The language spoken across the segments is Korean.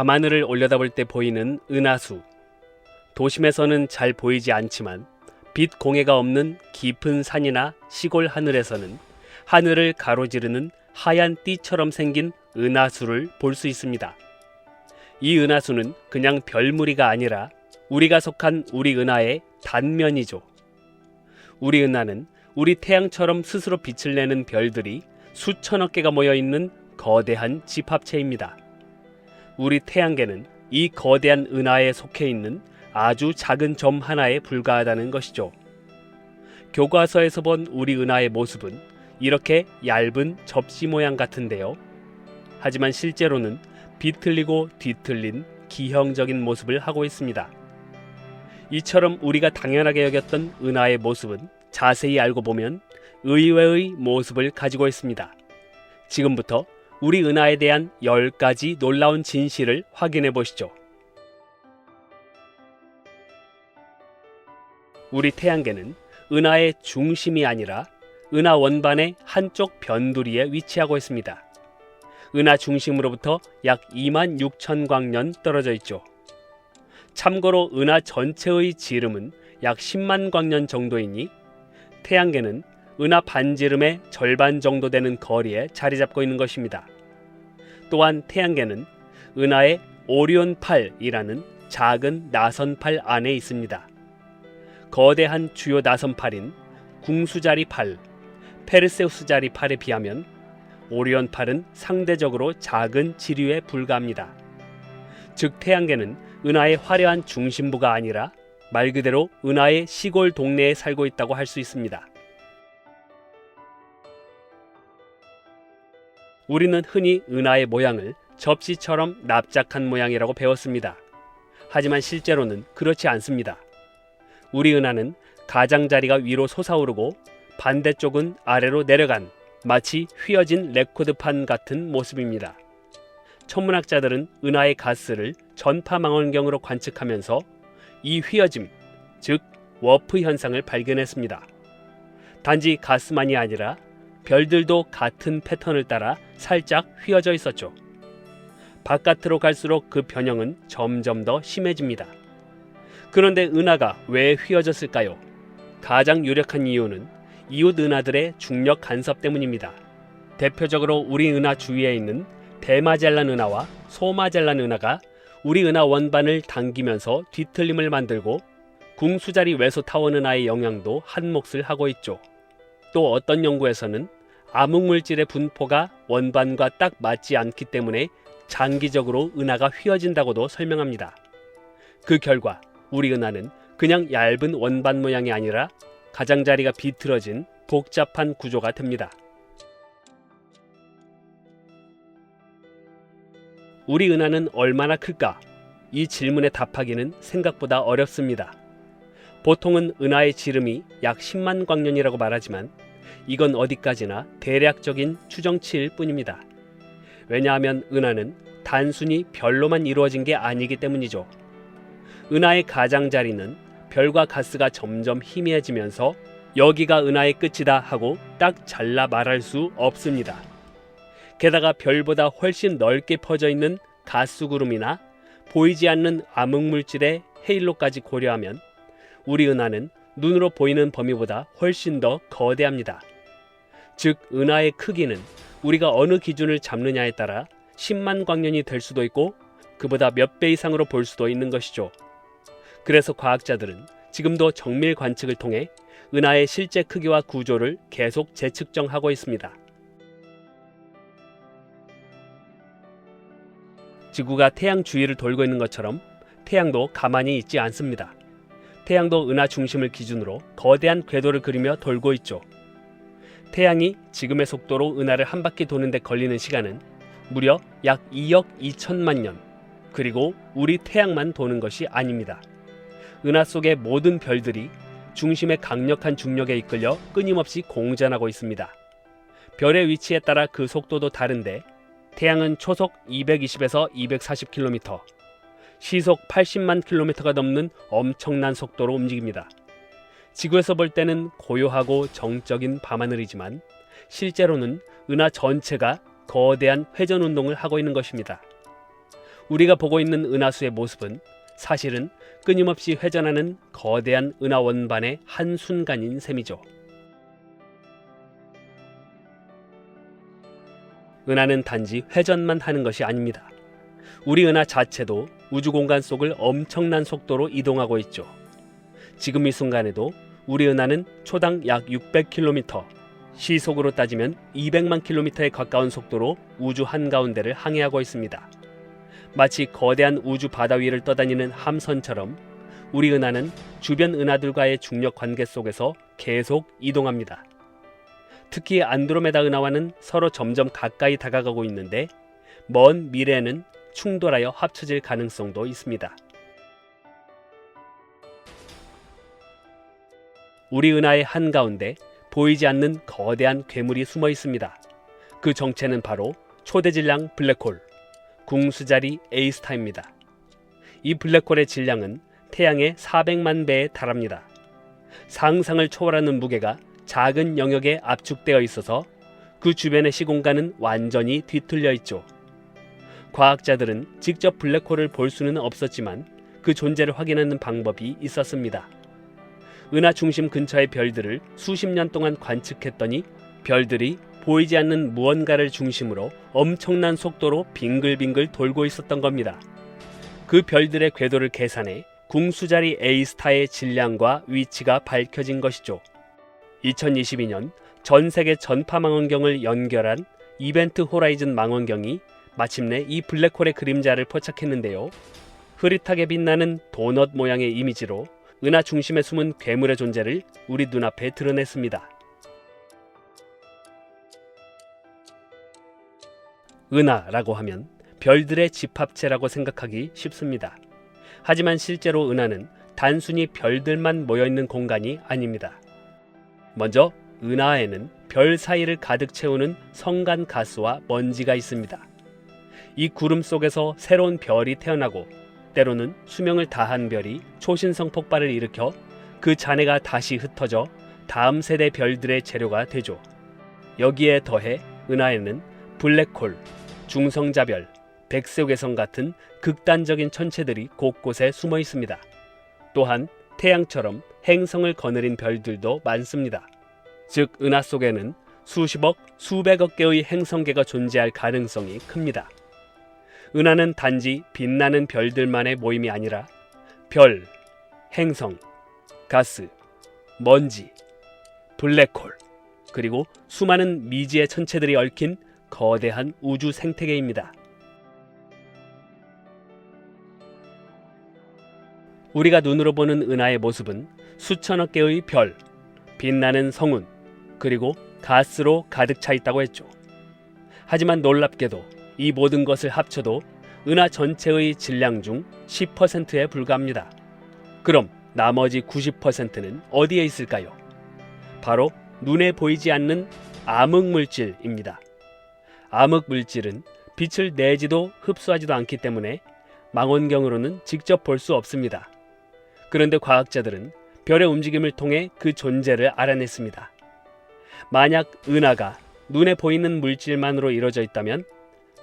밤하늘을 올려다볼 때 보이는 은하수. 도심에서는 잘 보이지 않지만 빛 공해가 없는 깊은 산이나 시골 하늘에서는 하늘을 가로지르는 하얀 띠처럼 생긴 은하수를 볼 수 있습니다. 이 은하수는 그냥 별무리가 아니라 우리가 속한 우리 은하의 단면이죠. 우리 은하는 우리 태양처럼 스스로 빛을 내는 별들이 수천억 개가 모여 있는 거대한 집합체입니다. 우리 태양계는 이 거대한 은하에 속해 있는 아주 작은 점 하나에 불과하다는 것이죠. 교과서에서 본 우리 은하의 모습은 이렇게 얇은 접시 모양 같은데요. 하지만 실제로는 비틀리고 뒤틀린 기형적인 모습을 하고 있습니다. 이처럼 우리가 당연하게 여겼던 은하의 모습은 자세히 알고 보면 의외의 모습을 가지고 있습니다. 지금부터 우리 은하에 대한 10가지 놀라운 진실을 확인해 보시죠. 우리 태양계는 은하의 중심이 아니라 은하 원반의 한쪽 변두리에 위치하고 있습니다. 은하 중심으로부터 약 26,000광년 떨어져 있죠. 참고로 은하 전체의 지름은 약 10만 광년 정도이니 태양계는 은하 반지름의 절반 정도 되는 거리에 자리 잡고 있는 것입니다. 또한 태양계는 은하의 오리온팔이라는 작은 나선팔 안에 있습니다. 거대한 주요 나선팔인 궁수자리 팔, 페르세우스자리 팔에 비하면 오리온팔은 상대적으로 작은 지류에 불과합니다. 즉 태양계는 은하의 화려한 중심부가 아니라 말 그대로 은하의 시골 동네에 살고 있다고 할 수 있습니다. 우리는 흔히 은하의 모양을 접시처럼 납작한 모양이라고 배웠습니다. 하지만 실제로는 그렇지 않습니다. 우리 은하는 가장자리가 위로 솟아오르고 반대쪽은 아래로 내려간 마치 휘어진 레코드판 같은 모습입니다. 천문학자들은 은하의 가스를 전파망원경으로 관측하면서 이 휘어짐, 즉 워프 현상을 발견했습니다. 단지 가스만이 아니라 별들도 같은 패턴을 따라 살짝 휘어져 있었죠. 바깥으로 갈수록 그 변형은 점점 더 심해집니다. 그런데 은하가 왜 휘어졌을까요? 가장 유력한 이유는 이웃 은하들의 중력 간섭 때문입니다. 대표적으로 우리 은하 주위에 있는 대마젤란 은하와 소마젤란 은하가 우리 은하 원반을 당기면서 뒤틀림을 만들고 궁수자리 외소 타원 은하의 영향도 한 몫을 하고 있죠. 또 어떤 연구에서는 암흑물질의 분포가 원반과 딱 맞지 않기 때문에 장기적으로 은하가 휘어진다고도 설명합니다. 그 결과 우리 은하는 그냥 얇은 원반 모양이 아니라 가장자리가 비틀어진 복잡한 구조가 됩니다. 우리 은하는 얼마나 클까? 이 질문에 답하기는 생각보다 어렵습니다. 보통은 은하의 지름이 약 10만 광년이라고 말하지만 이건 어디까지나 대략적인 추정치일 뿐입니다. 왜냐하면 은하는 단순히 별로만 이루어진 게 아니기 때문이죠. 은하의 가장자리는 별과 가스가 점점 희미해지면서 여기가 은하의 끝이다 하고 딱 잘라 말할 수 없습니다. 게다가 별보다 훨씬 넓게 퍼져 있는 가스구름이나 보이지 않는 암흑물질의 헤일로까지 고려하면 우리 은하는 눈으로 보이는 범위보다 훨씬 더 거대합니다. 즉 은하의 크기는 우리가 어느 기준을 잡느냐에 따라 10만 광년이 될 수도 있고 그보다 몇 배 이상으로 볼 수도 있는 것이죠. 그래서 과학자들은 지금도 정밀 관측을 통해 은하의 실제 크기와 구조를 계속 재측정하고 있습니다. 지구가 태양 주위를 돌고 있는 것처럼 태양도 가만히 있지 않습니다. 태양도 은하 중심을 기준으로 거대한 궤도를 그리며 돌고 있죠. 태양이 지금의 속도로 은하를 한 바퀴 도는데 걸리는 시간은 무려 약 2억 2천만 년, 그리고 우리 태양만 도는 것이 아닙니다. 은하 속의 모든 별들이 중심의 강력한 중력에 이끌려 끊임없이 공전하고 있습니다. 별의 위치에 따라 그 속도도 다른데 태양은 초속 220에서 240km, 시속 80만 km가 넘는 엄청난 속도로 움직입니다. 지구에서 볼 때는 고요하고 정적인 밤하늘이지만 실제로는 은하 전체가 거대한 회전 운동을 하고 있는 것입니다. 우리가 보고 있는 은하수의 모습은 사실은 끊임없이 회전하는 거대한 은하 원반의 한순간인 셈이죠. 은하는 단지 회전만 하는 것이 아닙니다. 우리 은하 자체도 우주 공간 속을 엄청난 속도로 이동하고 있죠. 지금 이 순간에도 우리 은하는 초당 약 600km, 시속으로 따지면 200만 km에 가까운 속도로 우주 한가운데를 항해하고 있습니다. 마치 거대한 우주 바다 위를 떠다니는 함선처럼 우리 은하는 주변 은하들과의 중력 관계 속에서 계속 이동합니다. 특히 안드로메다 은하와는 서로 점점 가까이 다가가고 있는데 먼 미래에는 충돌하여 합쳐질 가능성도 있습니다. 우리 은하의 한가운데 보이지 않는 거대한 괴물이 숨어 있습니다. 그 정체는 바로 초대질량 블랙홀, 궁수자리 A스타입니다. 이 블랙홀의 질량은 태양의 400만 배에 달합니다. 상상을 초월하는 무게가 작은 영역에 압축되어 있어서 그 주변의 시공간은 완전히 뒤틀려 있죠. 과학자들은 직접 블랙홀을 볼 수는 없었지만 그 존재를 확인하는 방법이 있었습니다. 은하 중심 근처의 별들을 수십 년 동안 관측했더니 별들이 보이지 않는 무언가를 중심으로 엄청난 속도로 빙글빙글 돌고 있었던 겁니다. 그 별들의 궤도를 계산해 궁수자리 A스타의 질량과 위치가 밝혀진 것이죠. 2022년 전 세계 전파 망원경을 연결한 이벤트 호라이즌 망원경이 마침내 이 블랙홀의 그림자를 포착했는데요. 흐릿하게 빛나는 도넛 모양의 이미지로 은하 중심에 숨은 괴물의 존재를 우리 눈앞에 드러냈습니다. 은하라고 하면 별들의 집합체라고 생각하기 쉽습니다. 하지만 실제로 은하는 단순히 별들만 모여있는 공간이 아닙니다. 먼저 은하에는 별 사이를 가득 채우는 성간 가스와 먼지가 있습니다. 이 구름 속에서 새로운 별이 태어나고 때로는 수명을 다한 별이 초신성 폭발을 일으켜 그 잔해가 다시 흩어져 다음 세대 별들의 재료가 되죠. 여기에 더해 은하에는 블랙홀, 중성자별, 백색외성 같은 극단적인 천체들이 곳곳에 숨어 있습니다. 또한 태양처럼 행성을 거느린 별들도 많습니다. 즉 은하 속에는 수십억, 수백억 개의 행성계가 존재할 가능성이 큽니다. 은하는 단지 빛나는 별들만의 모임이 아니라 별, 행성, 가스, 먼지, 블랙홀, 그리고 수많은 미지의 천체들이 얽힌 거대한 우주 생태계입니다. 우리가 눈으로 보는 은하의 모습은 수천억 개의 별, 빛나는 성운, 그리고 가스로 가득 차 있다고 했죠. 하지만 놀랍게도 이 모든 것을 합쳐도 은하 전체의 질량 중 10%에 불과합니다. 그럼 나머지 90%는 어디에 있을까요? 바로 눈에 보이지 않는 암흑물질입니다. 암흑물질은 빛을 내지도 흡수하지도 않기 때문에 망원경으로는 직접 볼 수 없습니다. 그런데 과학자들은 별의 움직임을 통해 그 존재를 알아냈습니다. 만약 은하가 눈에 보이는 물질만으로 이루어져 있다면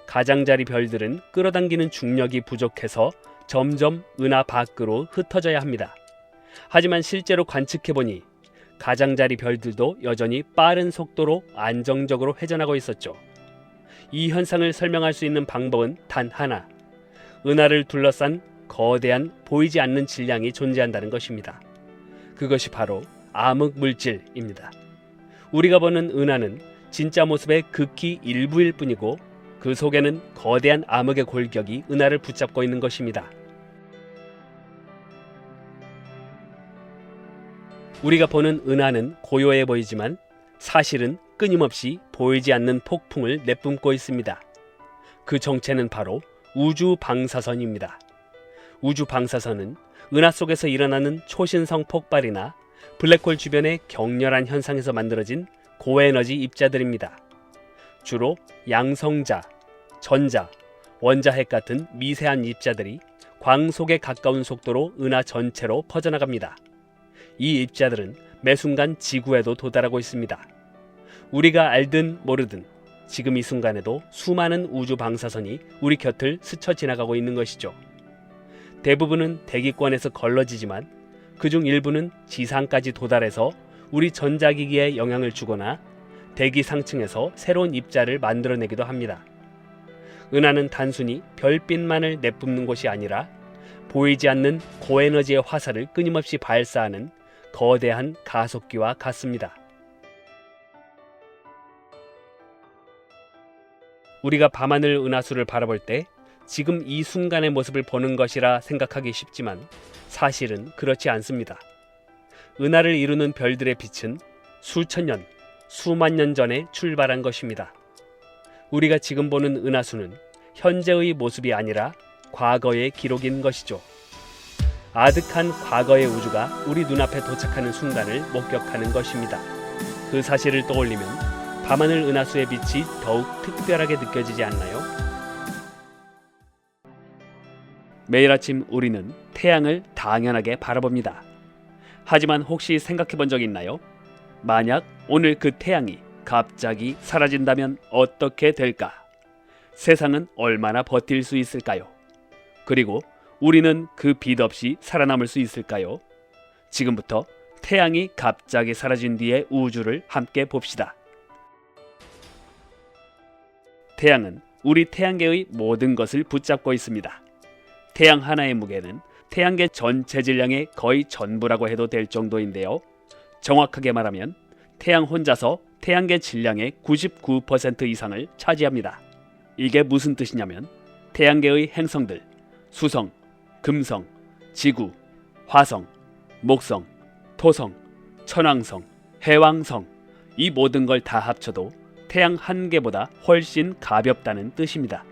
가장자리 별들은 끌어당기는 중력이 부족해서 점점 은하 밖으로 흩어져야 합니다. 하지만 실제로 관측해보니 가장자리 별들도 여전히 빠른 속도로 안정적으로 회전하고 있었죠. 이 현상을 설명할 수 있는 방법은 단 하나, 은하를 둘러싼 거대한 보이지 않는 질량이 존재한다는 것입니다. 그것이 바로 암흑물질입니다. 우리가 보는 은하는 진짜 모습의 극히 일부일 뿐이고 그 속에는 거대한 암흑의 골격이 은하를 붙잡고 있는 것입니다. 우리가 보는 은하는 고요해 보이지만 사실은 끊임없이 보이지 않는 폭풍을 내뿜고 있습니다. 그 정체는 바로 우주 방사선입니다. 우주 방사선은 은하 속에서 일어나는 초신성 폭발이나 블랙홀 주변의 격렬한 현상에서 만들어진 고에너지 입자들입니다. 주로 양성자, 전자, 원자핵 같은 미세한 입자들이 광속에 가까운 속도로 은하 전체로 퍼져나갑니다. 이 입자들은 매 순간 지구에도 도달하고 있습니다. 우리가 알든 모르든 지금 이 순간에도 수많은 우주 방사선이 우리 곁을 스쳐 지나가고 있는 것이죠. 대부분은 대기권에서 걸러지지만 그중 일부는 지상까지 도달해서 우리 전자기기에 영향을 주거나 대기 상층에서 새로운 입자를 만들어내기도 합니다. 은하는 단순히 별빛만을 내뿜는 곳이 아니라 보이지 않는 고에너지의 화살을 끊임없이 발사하는 거대한 가속기와 같습니다. 우리가 밤하늘 은하수를 바라볼 때 지금 이 순간의 모습을 보는 것이라 생각하기 쉽지만 사실은 그렇지 않습니다. 은하를 이루는 별들의 빛은 수천 년, 수만 년 전에 출발한 것입니다. 우리가 지금 보는 은하수는 현재의 모습이 아니라 과거의 기록인 것이죠. 아득한 과거의 우주가 우리 눈앞에 도착하는 순간을 목격하는 것입니다. 그 사실을 떠올리면 밤하늘 은하수의 빛이 더욱 특별하게 느껴지지 않나요? 매일 아침 우리는 태양을 당연하게 바라봅니다. 하지만 혹시 생각해 본 적 있나요? 만약 오늘 그 태양이 갑자기 사라진다면 어떻게 될까? 세상은 얼마나 버틸 수 있을까요? 그리고 우리는 그 빛 없이 살아남을 수 있을까요? 지금부터 태양이 갑자기 사라진 뒤의 우주를 함께 봅시다. 태양은 우리 태양계의 모든 것을 붙잡고 있습니다. 태양 하나의 무게는 태양계 전체 질량의 거의 전부라고 해도 될 정도인데요. 정확하게 말하면 태양 혼자서 태양계 질량의 99% 이상을 차지합니다. 이게 무슨 뜻이냐면 태양계의 행성들, 수성, 금성, 지구, 화성, 목성, 토성, 천왕성, 해왕성, 이 모든 걸 다 합쳐도 태양 한 개보다 훨씬 가볍다는 뜻입니다.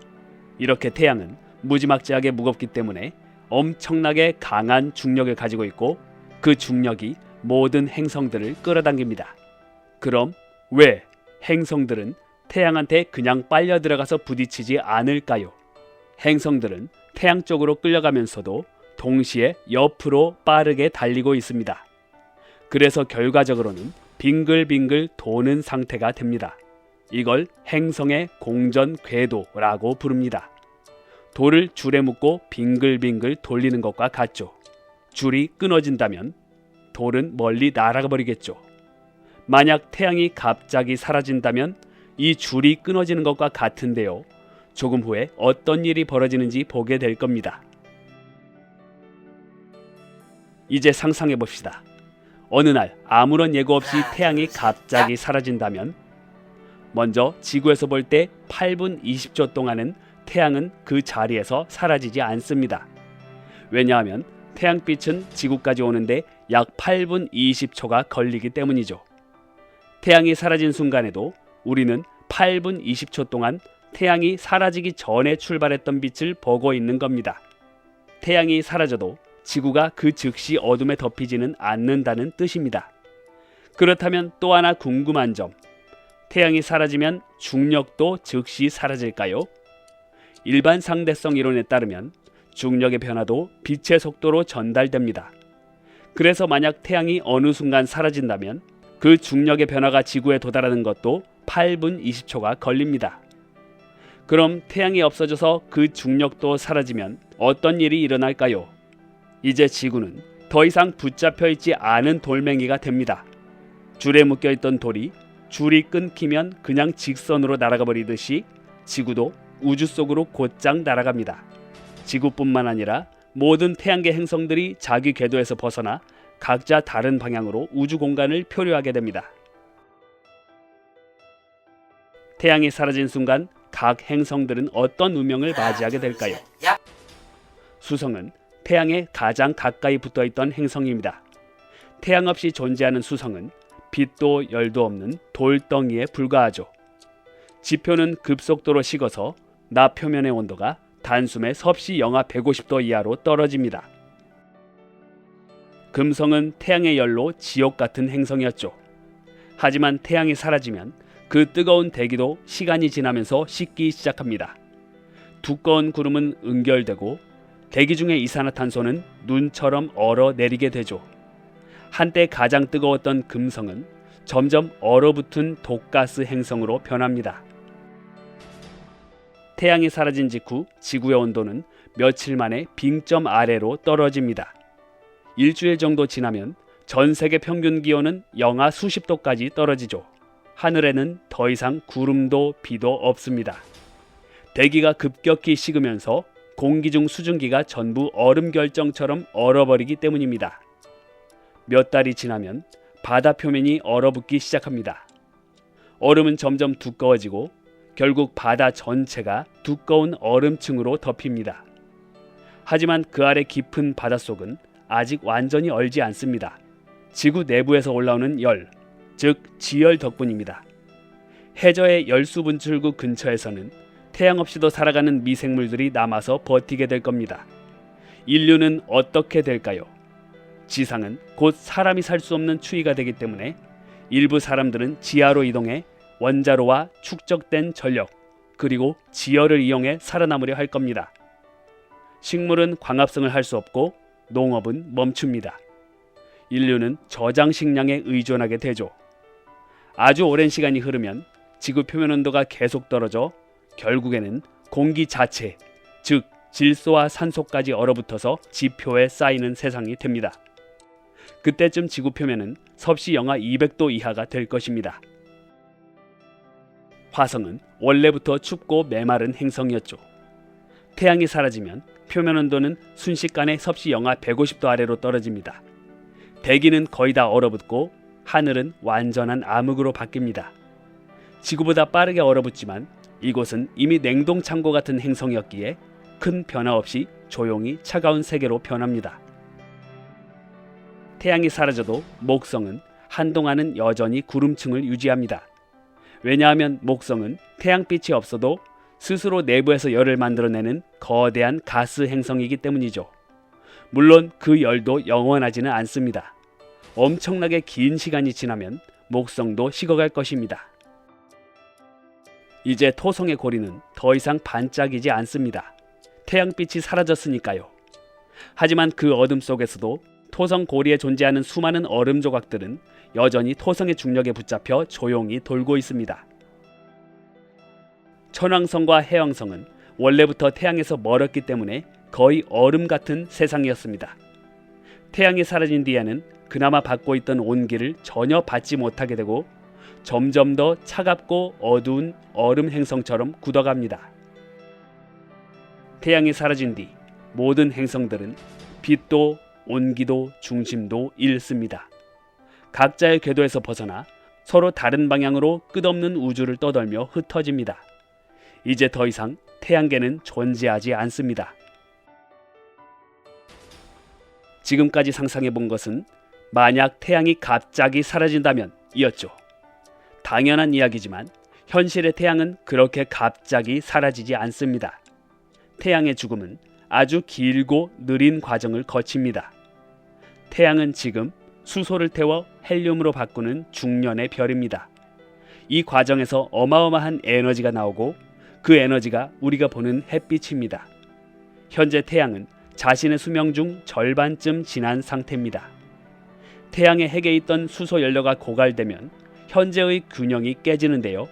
이렇게 태양은 무지막지하게 무겁기 때문에 엄청나게 강한 중력을 가지고 있고 그 중력이 모든 행성들을 끌어당깁니다. 그럼 왜 행성들은 태양한테 그냥 빨려 들어가서 부딪히지 않을까요? 행성들은 태양 쪽으로 끌려가면서도 동시에 옆으로 빠르게 달리고 있습니다. 그래서 결과적으로는 빙글빙글 도는 상태가 됩니다. 이걸 행성의 공전 궤도라고 부릅니다. 돌을 줄에 묶고 빙글빙글 돌리는 것과 같죠. 줄이 끊어진다면 돌은 멀리 날아가 버리겠죠. 만약 태양이 갑자기 사라진다면 이 줄이 끊어지는 것과 같은데요. 조금 후에 어떤 일이 벌어지는지 보게 될 겁니다. 이제 상상해 봅시다. 어느 날 아무런 예고 없이 태양이 갑자기 사라진다면 먼저 지구에서 볼 때 8분 20초 동안은 태양은 그 자리에서 사라지지 않습니다. 왜냐하면 태양빛은 지구까지 오는데 약 8분 20초가 걸리기 때문이죠. 태양이 사라진 순간에도 우리는 8분 20초 동안 태양이 사라지기 전에 출발했던 빛을 보고 있는 겁니다. 태양이 사라져도 지구가 그 즉시 어둠에 덮이지는 않는다는 뜻입니다. 그렇다면 또 하나 궁금한 점, 태양이 사라지면 중력도 즉시 사라질까요? 일반 상대성 이론에 따르면 중력의 변화도 빛의 속도로 전달됩니다. 그래서 만약 태양이 어느 순간 사라진다면 그 중력의 변화가 지구에 도달하는 것도 8분 20초가 걸립니다. 그럼 태양이 없어져서 그 중력도 사라지면 어떤 일이 일어날까요? 이제 지구는 더 이상 붙잡혀 있지 않은 돌멩이가 됩니다. 줄에 묶여있던 돌이 줄이 끊기면 그냥 직선으로 날아가 버리듯이 지구도 우주 속으로 곧장 날아갑니다. 지구뿐만 아니라 모든 태양계 행성들이 자기 궤도에서 벗어나 각자 다른 방향으로 우주 공간을 표류하게 됩니다. 태양이 사라진 순간 각 행성들은 어떤 운명을 맞이하게 될까요? 수성은 태양에 가장 가까이 붙어있던 행성입니다. 태양 없이 존재하는 수성은 빛도 열도 없는 돌덩이에 불과하죠. 지표는 급속도로 식어서 나 표면의 온도가 단숨에 섭씨 영하 150도 이하로 떨어집니다. 금성은 태양의 열로 지옥 같은 행성이었죠. 하지만 태양이 사라지면 그 뜨거운 대기도 시간이 지나면서 식기 시작합니다. 두꺼운 구름은 응결되고 대기 중의 이산화탄소는 눈처럼 얼어내리게 되죠. 한때 가장 뜨거웠던 금성은 점점 얼어붙은 독가스 행성으로 변합니다. 태양이 사라진 직후 지구의 온도는 며칠 만에 빙점 아래로 떨어집니다. 일주일 정도 지나면 전 세계 평균 기온은 영하 수십 도까지 떨어지죠. 하늘에는 더 이상 구름도 비도 없습니다. 대기가 급격히 식으면서 공기 중 수증기가 전부 얼음 결정처럼 얼어버리기 때문입니다. 몇 달이 지나면 바다 표면이 얼어붙기 시작합니다. 얼음은 점점 두꺼워지고 결국 바다 전체가 두꺼운 얼음층으로 덮입니다. 하지만 그 아래 깊은 바닷속은 아직 완전히 얼지 않습니다. 지구 내부에서 올라오는 열, 즉 지열 덕분입니다. 해저의 열수 분출구 근처에서는 태양 없이도 살아가는 미생물들이 남아서 버티게 될 겁니다. 인류는 어떻게 될까요? 지상은 곧 사람이 살 수 없는 추위가 되기 때문에 일부 사람들은 지하로 이동해 원자로와 축적된 전력, 그리고 지열을 이용해 살아남으려 할 겁니다. 식물은 광합성을 할 수 없고 농업은 멈춥니다. 인류는 저장 식량에 의존하게 되죠. 아주 오랜 시간이 흐르면 지구 표면 온도가 계속 떨어져 결국에는 공기 자체, 즉 질소와 산소까지 얼어붙어서 지표에 쌓이는 세상이 됩니다. 그때쯤 지구 표면은 섭씨 영하 200도 이하가 될 것입니다. 화성은 원래부터 춥고 메마른 행성이었죠. 태양이 사라지면 표면 온도는 순식간에 섭씨 영하 150도 아래로 떨어집니다. 대기는 거의 다 얼어붙고 하늘은 완전한 암흑으로 바뀝니다. 지구보다 빠르게 얼어붙지만 이곳은 이미 냉동 창고 같은 행성이었기에 큰 변화 없이 조용히 차가운 세계로 변합니다. 태양이 사라져도 목성은 한동안은 여전히 구름층을 유지합니다. 왜냐하면 목성은 태양빛이 없어도 스스로 내부에서 열을 만들어내는 거대한 가스 행성이기 때문이죠. 물론 그 열도 영원하지는 않습니다. 엄청나게 긴 시간이 지나면 목성도 식어갈 것입니다. 이제 토성의 고리는 더 이상 반짝이지 않습니다. 태양빛이 사라졌으니까요. 하지만 그 어둠 속에서도 토성 고리에 존재하는 수많은 얼음 조각들은 여전히 토성의 중력에 붙잡혀 조용히 돌고 있습니다. 천왕성과 해왕성은 원래부터 태양에서 멀었기 때문에 거의 얼음 같은 세상이었습니다. 태양이 사라진 뒤에는 그나마 받고 있던 온기를 전혀 받지 못하게 되고 점점 더 차갑고 어두운 얼음 행성처럼 굳어갑니다. 태양이 사라진 뒤 모든 행성들은 빛도 온기도 중심도 잃습니다. 각자의 궤도에서 벗어나 서로 다른 방향으로 끝없는 우주를 떠돌며 흩어집니다. 이제 더 이상 태양계는 존재하지 않습니다. 지금까지 상상해 본 것은 만약 태양이 갑자기 사라진다면 이었죠. 당연한 이야기지만 현실의 태양은 그렇게 갑자기 사라지지 않습니다. 태양의 죽음은 아주 길고 느린 과정을 거칩니다. 태양은 지금 수소를 태워 헬륨으로 바꾸는 중년의 별입니다. 이 과정에서 어마어마한 에너지가 나오고 그 에너지가 우리가 보는 햇빛입니다. 현재 태양은 자신의 수명 중 절반쯤 지난 상태입니다. 태양의 핵에 있던 수소 연료가 고갈되면 현재의 균형이 깨지는데요.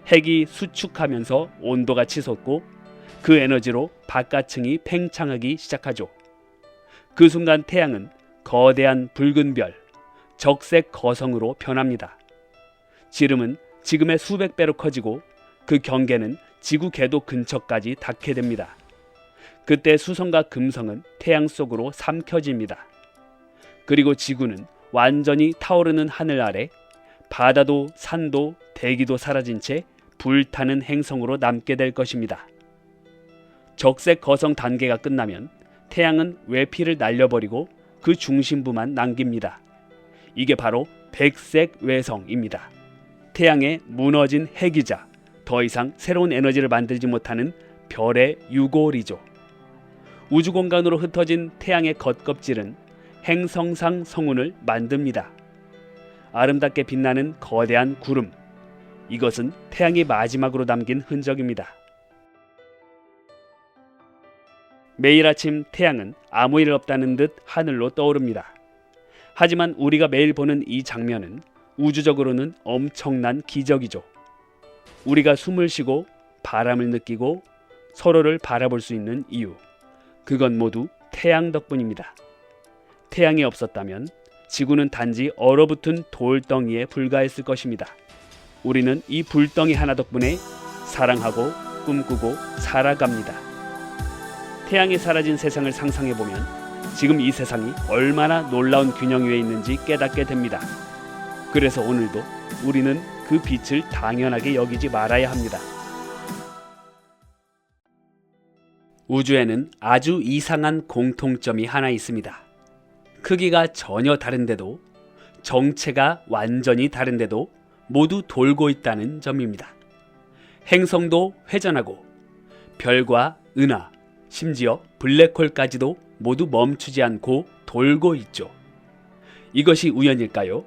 핵이 수축하면서 온도가 치솟고 그 에너지로 바깥층이 팽창하기 시작하죠. 그 순간 태양은 거대한 붉은 별, 적색 거성으로 변합니다. 지름은 지금의 수백 배로 커지고 그 경계는 지구 궤도 근처까지 닿게 됩니다. 그때 수성과 금성은 태양 속으로 삼켜집니다. 그리고 지구는 완전히 타오르는 하늘 아래 바다도 산도 대기도 사라진 채 불타는 행성으로 남게 될 것입니다. 적색 거성 단계가 끝나면 태양은 외피를 날려버리고 그 중심부만 남깁니다. 이게 바로 백색 외성입니다. 태양의 무너진 핵이자 더 이상 새로운 에너지를 만들지 못하는 별의 유골이죠. 우주 공간으로 흩어진 태양의 겉껍질은 행성상 성운을 만듭니다. 아름답게 빛나는 거대한 구름, 이것은 태양이 마지막으로 남긴 흔적입니다. 매일 아침 태양은 아무 일 없다는 듯 하늘로 떠오릅니다. 하지만 우리가 매일 보는 이 장면은 우주적으로는 엄청난 기적이죠. 우리가 숨을 쉬고 바람을 느끼고 서로를 바라볼 수 있는 이유, 그건 모두 태양 덕분입니다. 태양이 없었다면 지구는 단지 얼어붙은 돌덩이에 불과했을 것입니다. 우리는 이 불덩이 하나 덕분에 사랑하고 꿈꾸고 살아갑니다. 태양이 사라진 세상을 상상해보면 지금 이 세상이 얼마나 놀라운 균형 위에 있는지 깨닫게 됩니다. 그래서 오늘도 우리는 그 빛을 당연하게 여기지 말아야 합니다. 우주에는 아주 이상한 공통점이 하나 있습니다. 크기가 전혀 다른데도, 정체가 완전히 다른데도 모두 돌고 있다는 점입니다. 행성도 회전하고 별과 은하, 심지어 블랙홀까지도 모두 멈추지 않고 돌고 있죠. 이것이 우연일까요?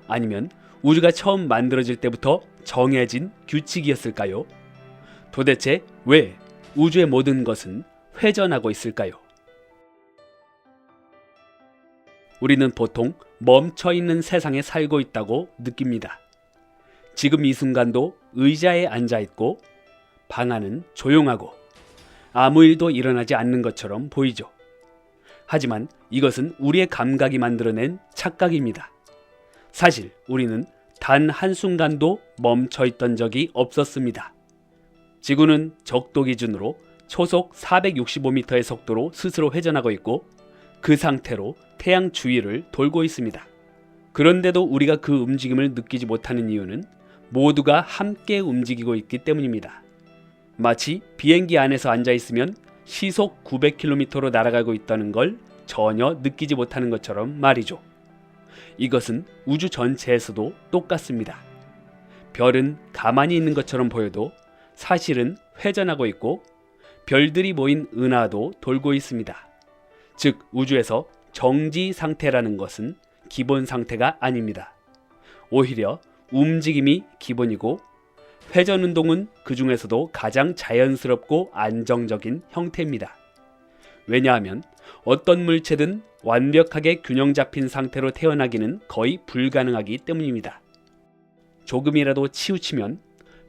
아니면 우주가 처음 만들어질 때부터 정해진 규칙이었을까요? 도대체 왜 우주의 모든 것은 회전하고 있을까요? 우리는 보통 멈춰있는 세상에 살고 있다고 느낍니다. 지금 이 순간도 의자에 앉아있고 방 안은 조용하고 아무 일도 일어나지 않는 것처럼 보이죠. 하지만 이것은 우리의 감각이 만들어낸 착각입니다. 사실 우리는 단 한순간도 멈춰있던 적이 없었습니다. 지구는 적도 기준으로 초속 465m의 속도로 스스로 회전하고 있고 그 상태로 태양 주위를 돌고 있습니다. 그런데도 우리가 그 움직임을 느끼지 못하는 이유는 모두가 함께 움직이고 있기 때문입니다. 마치 비행기 안에서 앉아있으면 시속 900km로 날아가고 있다는 걸 전혀 느끼지 못하는 것처럼 말이죠. 이것은 우주 전체에서도 똑같습니다. 별은 가만히 있는 것처럼 보여도 사실은 회전하고 있고 별들이 모인 은하도 돌고 있습니다. 즉 우주에서 정지 상태라는 것은 기본 상태가 아닙니다. 오히려 움직임이 기본이고 회전 운동은 그 중에서도 가장 자연스럽고 안정적인 형태입니다. 왜냐하면 어떤 물체든 완벽하게 균형 잡힌 상태로 태어나기는 거의 불가능하기 때문입니다. 조금이라도 치우치면,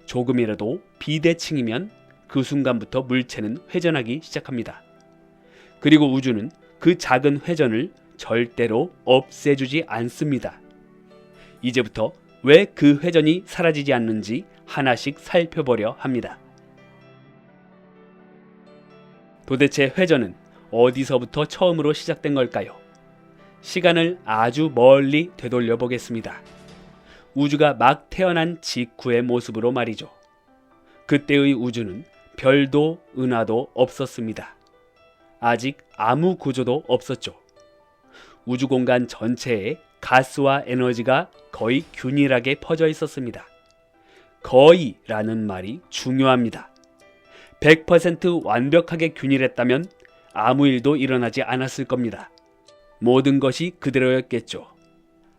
조금이라도 비대칭이면 그 순간부터 물체는 회전하기 시작합니다. 그리고 우주는 그 작은 회전을 절대로 없애주지 않습니다. 이제부터 왜 그 회전이 사라지지 않는지 하나씩 살펴보려 합니다. 도대체 회전은 어디서부터 처음으로 시작된 걸까요? 시간을 아주 멀리 되돌려 보겠습니다. 우주가 막 태어난 직후의 모습으로 말이죠. 그때의 우주는 별도 은하도 없었습니다. 아직 아무 구조도 없었죠. 우주 공간 전체에 가스와 에너지가 거의 균일하게 퍼져 있었습니다. 거의라는 말이 중요합니다. 100% 완벽하게 균일했다면 아무 일도 일어나지 않았을 겁니다. 모든 것이 그대로였겠죠.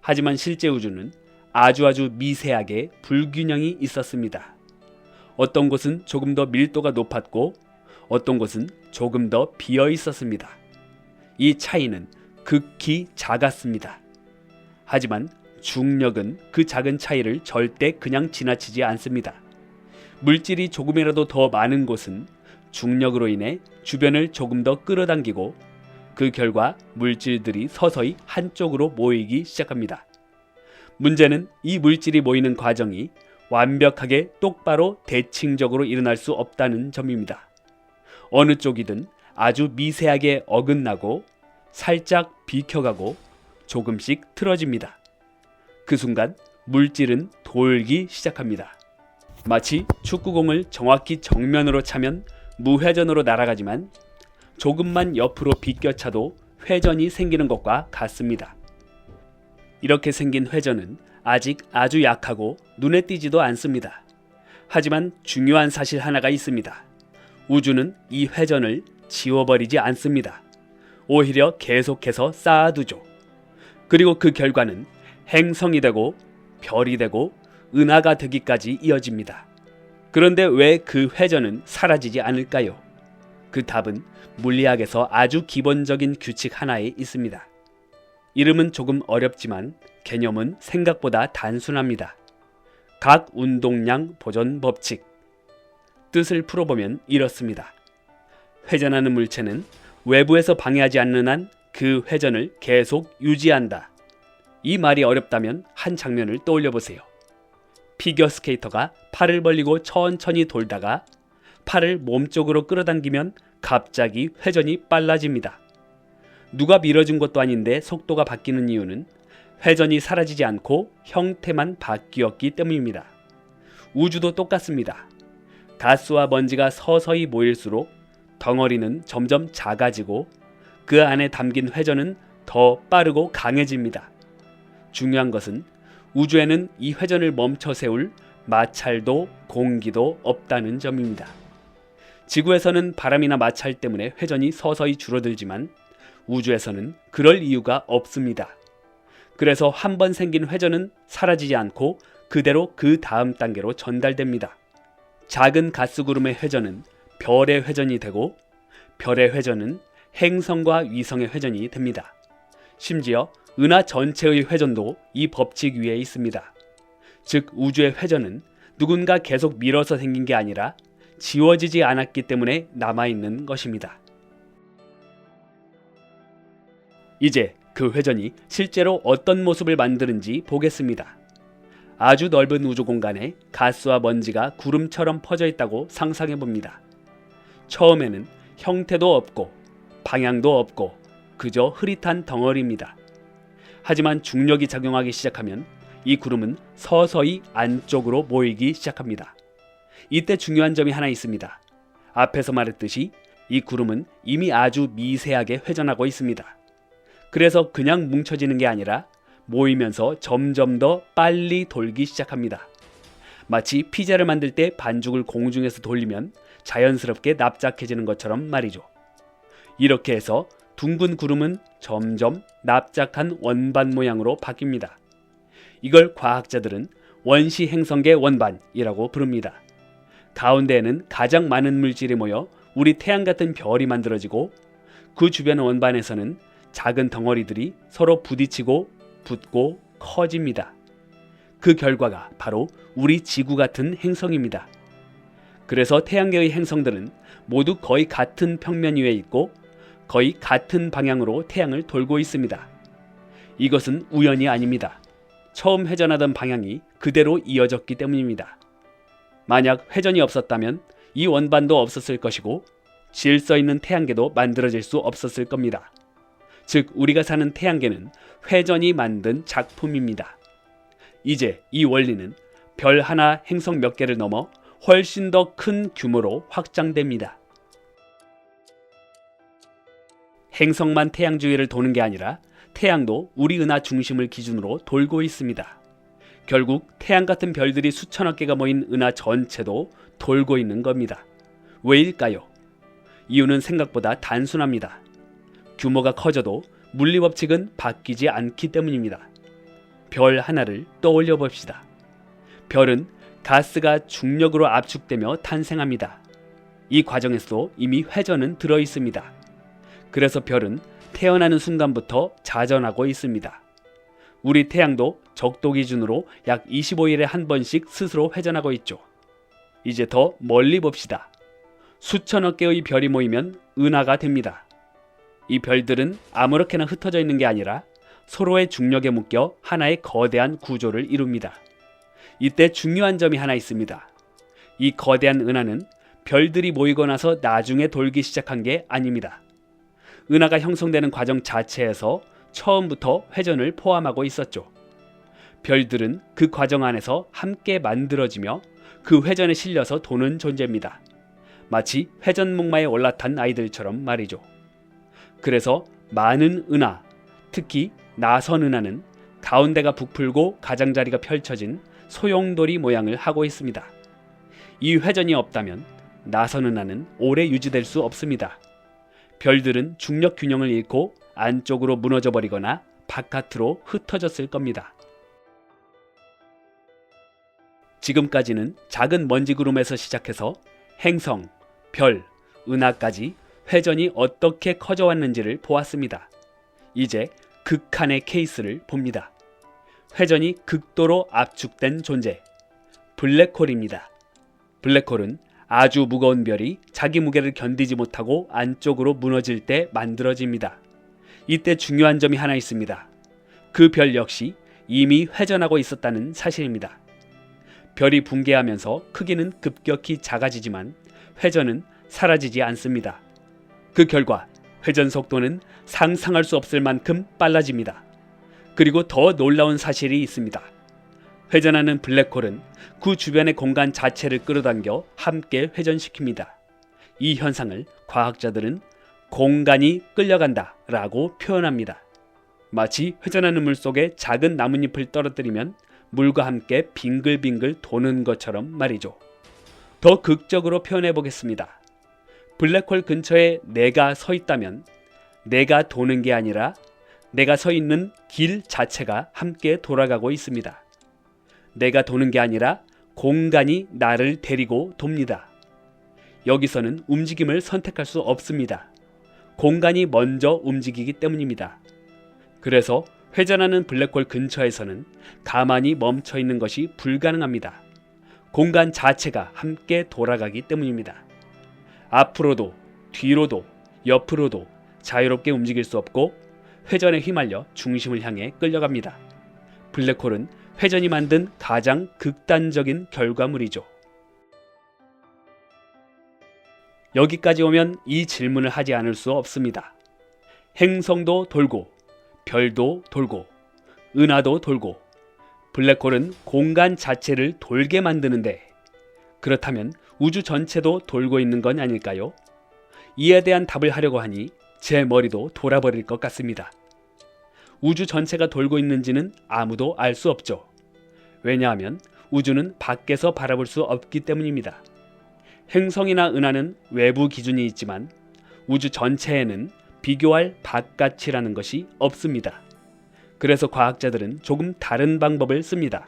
하지만 실제 우주는 아주 미세하게 불균형이 있었습니다. 어떤 곳은 조금 더 밀도가 높았고 어떤 곳은 조금 더 비어 있었습니다. 이 차이는 극히 작았습니다. 하지만 중력은 그 작은 차이를 절대 그냥 지나치지 않습니다. 물질이 조금이라도 더 많은 곳은 중력으로 인해 주변을 조금 더 끌어당기고 그 결과 물질들이 서서히 한쪽으로 모이기 시작합니다. 문제는 이 물질이 모이는 과정이 완벽하게 똑바로 대칭적으로 일어날 수 없다는 점입니다. 어느 쪽이든 아주 미세하게 어긋나고 살짝 비켜가고 조금씩 틀어집니다. 그 순간 물질은 돌기 시작합니다. 마치 축구공을 정확히 정면으로 차면 무회전으로 날아가지만 조금만 옆으로 비껴차도 회전이 생기는 것과 같습니다. 이렇게 생긴 회전은 아직 아주 약하고 눈에 띄지도 않습니다. 하지만 중요한 사실 하나가 있습니다. 우주는 이 회전을 지워버리지 않습니다. 오히려 계속해서 쌓아두죠. 그리고 그 결과는 행성이 되고 별이 되고 은하가 되기까지 이어집니다. 그런데 왜 그 회전은 사라지지 않을까요? 그 답은 물리학에서 아주 기본적인 규칙 하나에 있습니다. 이름은 조금 어렵지만 개념은 생각보다 단순합니다. 각 운동량 보존 법칙. 뜻을 풀어보면 이렇습니다. 회전하는 물체는 외부에서 방해하지 않는 한 그 회전을 계속 유지한다. 이 말이 어렵다면 한 장면을 떠올려 보세요. 피겨 스케이터가 팔을 벌리고 천천히 돌다가 팔을 몸쪽으로 끌어당기면 갑자기 회전이 빨라집니다. 누가 밀어준 것도 아닌데 속도가 바뀌는 이유는 회전이 사라지지 않고 형태만 바뀌었기 때문입니다. 우주도 똑같습니다. 가스와 먼지가 서서히 모일수록 덩어리는 점점 작아지고 그 안에 담긴 회전은 더 빠르고 강해집니다. 중요한 것은 우주에는 이 회전을 멈춰 세울 마찰도 공기도 없다는 점입니다. 지구에서는 바람이나 마찰 때문에 회전이 서서히 줄어들지만 우주에서는 그럴 이유가 없습니다. 그래서 한 번 생긴 회전은 사라지지 않고 그대로 그 다음 단계로 전달됩니다. 작은 가스구름의 회전은 별의 회전이 되고 별의 회전은 행성과 위성의 회전이 됩니다. 심지어 은하 전체의 회전도 이 법칙 위에 있습니다. 즉 우주의 회전은 누군가 계속 밀어서 생긴 게 아니라 지워지지 않았기 때문에 남아있는 것입니다. 이제 그 회전이 실제로 어떤 모습을 만드는지 보겠습니다. 아주 넓은 우주 공간에 가스와 먼지가 구름처럼 퍼져 있다고 상상해 봅니다. 처음에는 형태도 없고 방향도 없고 그저 흐릿한 덩어리입니다. 하지만 중력이 작용하기 시작하면 이 구름은 서서히 안쪽으로 모이기 시작합니다. 이때 중요한 점이 하나 있습니다. 앞에서 말했듯이 이 구름은 이미 아주 미세하게 회전하고 있습니다. 그래서 그냥 뭉쳐지는 게 아니라 모이면서 점점 더 빨리 돌기 시작합니다. 마치 피자를 만들 때 반죽을 공중에서 돌리면 자연스럽게 납작해지는 것처럼 말이죠. 이렇게 해서 둥근 구름은 점점 납작한 원반 모양으로 바뀝니다. 이걸 과학자들은 원시 행성계 원반이라고 부릅니다. 가운데에는 가장 많은 물질이 모여 우리 태양 같은 별이 만들어지고 그 주변 원반에서는 작은 덩어리들이 서로 부딪히고 붙고 커집니다. 그 결과가 바로 우리 지구 같은 행성입니다. 그래서 태양계의 행성들은 모두 거의 같은 평면 위에 있고 거의 같은 방향으로 태양을 돌고 있습니다. 이것은 우연이 아닙니다. 처음 회전하던 방향이 그대로 이어졌기 때문입니다. 만약 회전이 없었다면 이 원반도 없었을 것이고 질서 있는 태양계도 만들어질 수 없었을 겁니다. 즉 우리가 사는 태양계는 회전이 만든 작품입니다. 이제 이 원리는 별 하나, 행성 몇 개를 넘어 훨씬 더 큰 규모로 확장됩니다. 행성만 태양 주위를 도는 게 아니라 태양도 우리 은하 중심을 기준으로 돌고 있습니다. 결국 태양 같은 별들이 수천억 개가 모인 은하 전체도 돌고 있는 겁니다. 왜일까요? 이유는 생각보다 단순합니다. 규모가 커져도 물리 법칙은 바뀌지 않기 때문입니다. 별 하나를 떠올려 봅시다. 별은 가스가 중력으로 압축되며 탄생합니다. 이 과정에서도 이미 회전은 들어 있습니다. 그래서 별은 태어나는 순간부터 자전하고 있습니다. 우리 태양도 적도 기준으로 약 25일에 한 번씩 스스로 회전하고 있죠. 이제 더 멀리 봅시다. 수천억 개의 별이 모이면 은하가 됩니다. 이 별들은 아무렇게나 흩어져 있는 게 아니라 서로의 중력에 묶여 하나의 거대한 구조를 이룹니다. 이때 중요한 점이 하나 있습니다. 이 거대한 은하는 별들이 모이고 나서 나중에 돌기 시작한 게 아닙니다. 은하가 형성되는 과정 자체에서 처음부터 회전을 포함하고 있었죠. 별들은 그 과정 안에서 함께 만들어지며 그 회전에 실려서 도는 존재입니다. 마치 회전 목마에 올라탄 아이들처럼 말이죠. 그래서 많은 은하, 특히 나선 은하는 가운데가 부풀고 가장자리가 펼쳐진 소용돌이 모양을 하고 있습니다. 이 회전이 없다면 나선 은하는 오래 유지될 수 없습니다. 별들은 중력 균형을 잃고 안쪽으로 무너져 버리거나 바깥으로 흩어졌을 겁니다. 지금까지는 작은 먼지 구름에서 시작해서 행성, 별, 은하까지 회전이 어떻게 커져왔는지를 보았습니다. 이제 극한의 케이스를 봅니다. 회전이 극도로 압축된 존재, 블랙홀입니다. 블랙홀은 아주 무거운 별이 자기 무게를 견디지 못하고 안쪽으로 무너질 때 만들어집니다. 이때 중요한 점이 하나 있습니다. 그 별 역시 이미 회전하고 있었다는 사실입니다. 별이 붕괴하면서 크기는 급격히 작아지지만 회전은 사라지지 않습니다. 그 결과 회전 속도는 상상할 수 없을 만큼 빨라집니다. 그리고 더 놀라운 사실이 있습니다. 회전하는 블랙홀은 그 주변의 공간 자체를 끌어당겨 함께 회전시킵니다. 이 현상을 과학자들은 공간이 끌려간다 라고 표현합니다. 마치 회전하는 물 속에 작은 나뭇잎을 떨어뜨리면 물과 함께 빙글빙글 도는 것처럼 말이죠. 더 극적으로 표현해 보겠습니다. 블랙홀 근처에 내가 서 있다면 내가 도는 게 아니라 내가 서 있는 길 자체가 함께 돌아가고 있습니다. 내가 도는 게 아니라 공간이 나를 데리고 돕니다. 여기서는 움직임을 선택할 수 없습니다. 공간이 먼저 움직이기 때문입니다. 그래서 회전하는 블랙홀 근처에서는 가만히 멈춰 있는 것이 불가능합니다. 공간 자체가 함께 돌아가기 때문입니다. 앞으로도 뒤로도 옆으로도 자유롭게 움직일 수 없고 회전에 휘말려 중심을 향해 끌려갑니다. 블랙홀은 회전이 만든 가장 극단적인 결과물이죠. 여기까지 오면 이 질문을 하지 않을 수 없습니다. 행성도 돌고 별도 돌고 은하도 돌고 블랙홀은 공간 자체를 돌게 만드는데 그렇다면 우주 전체도 돌고 있는 건 아닐까요? 이에 대한 답을 하려고 하니 제 머리도 돌아버릴 것 같습니다. 우주 전체가 돌고 있는지는 아무도 알 수 없죠. 왜냐하면 우주는 밖에서 바라볼 수 없기 때문입니다. 행성이나 은하는 외부 기준이 있지만 우주 전체에는 비교할 바깥이라는 것이 없습니다. 그래서 과학자들은 조금 다른 방법을 씁니다.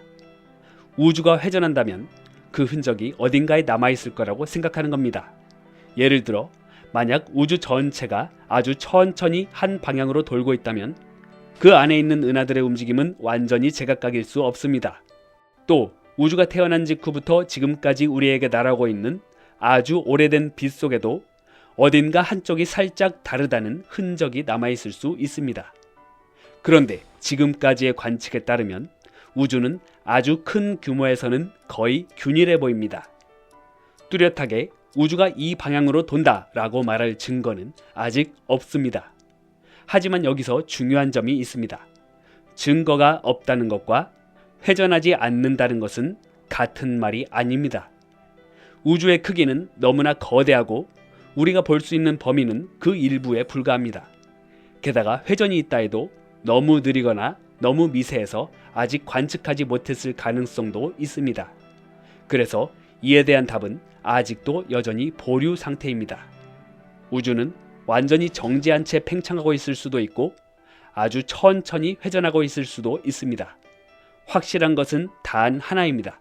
우주가 회전한다면 그 흔적이 어딘가에 남아있을 거라고 생각하는 겁니다. 예를 들어 만약 우주 전체가 아주 천천히 한 방향으로 돌고 있다면 그 안에 있는 은하들의 움직임은 완전히 제각각일 수 없습니다. 또 우주가 태어난 직후부터 지금까지 우리에게 날아오고 있는 아주 오래된 빛 속에도 어딘가 한쪽이 살짝 다르다는 흔적이 남아있을 수 있습니다. 그런데 지금까지의 관측에 따르면 우주는 아주 큰 규모에서는 거의 균일해 보입니다. 뚜렷하게 우주가 이 방향으로 돈다 라고 말할 증거는 아직 없습니다. 하지만 여기서 중요한 점이 있습니다. 증거가 없다는 것과 회전하지 않는다는 것은 같은 말이 아닙니다. 우주의 크기는 너무나 거대하고 우리가 볼 수 있는 범위는 그 일부에 불과합니다. 게다가 회전이 있다 해도 너무 느리거나 너무 미세해서 아직 관측하지 못했을 가능성도 있습니다. 그래서 이에 대한 답은 아직도 여전히 보류 상태입니다. 우주는 완전히 정지한 채 팽창하고 있을 수도 있고 아주 천천히 회전하고 있을 수도 있습니다. 확실한 것은 단 하나입니다.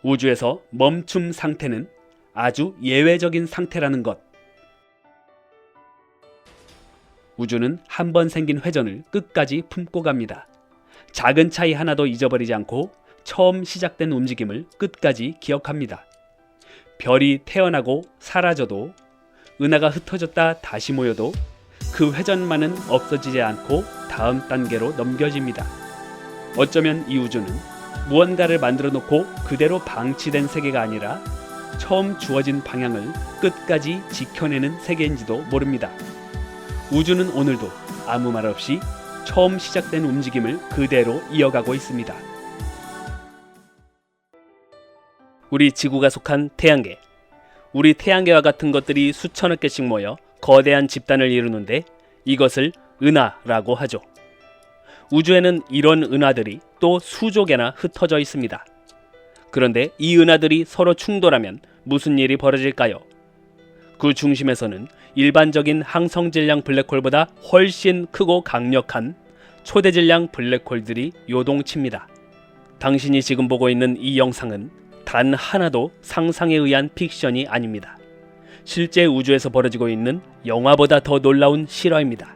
우주에서 멈춤 상태는 아주 예외적인 상태라는 것. 우주는 한 번 생긴 회전을 끝까지 품고 갑니다. 작은 차이 하나도 잊어버리지 않고 처음 시작된 움직임을 끝까지 기억합니다. 별이 태어나고 사라져도 은하가 흩어졌다 다시 모여도 그 회전만은 없어지지 않고 다음 단계로 넘겨집니다. 어쩌면 이 우주는 무언가를 만들어 놓고 그대로 방치된 세계가 아니라 처음 주어진 방향을 끝까지 지켜내는 세계인지도 모릅니다. 우주는 오늘도 아무 말 없이 처음 시작된 움직임을 그대로 이어가고 있습니다. 우리 지구가 속한 태양계. 우리 태양계와 같은 것들이 수천억 개씩 모여 거대한 집단을 이루는데 이것을 은하라고 하죠. 우주에는 이런 은하들이 또 수조 개나 흩어져 있습니다. 그런데 이 은하들이 서로 충돌하면 무슨 일이 벌어질까요? 그 중심에서는 일반적인 항성질량 블랙홀보다 훨씬 크고 강력한 초대질량 블랙홀들이 요동칩니다. 당신이 지금 보고 있는 이 영상은 단 하나도 상상에 의한 픽션이 아닙니다. 실제 우주에서 벌어지고 있는 영화보다 더 놀라운 실화입니다.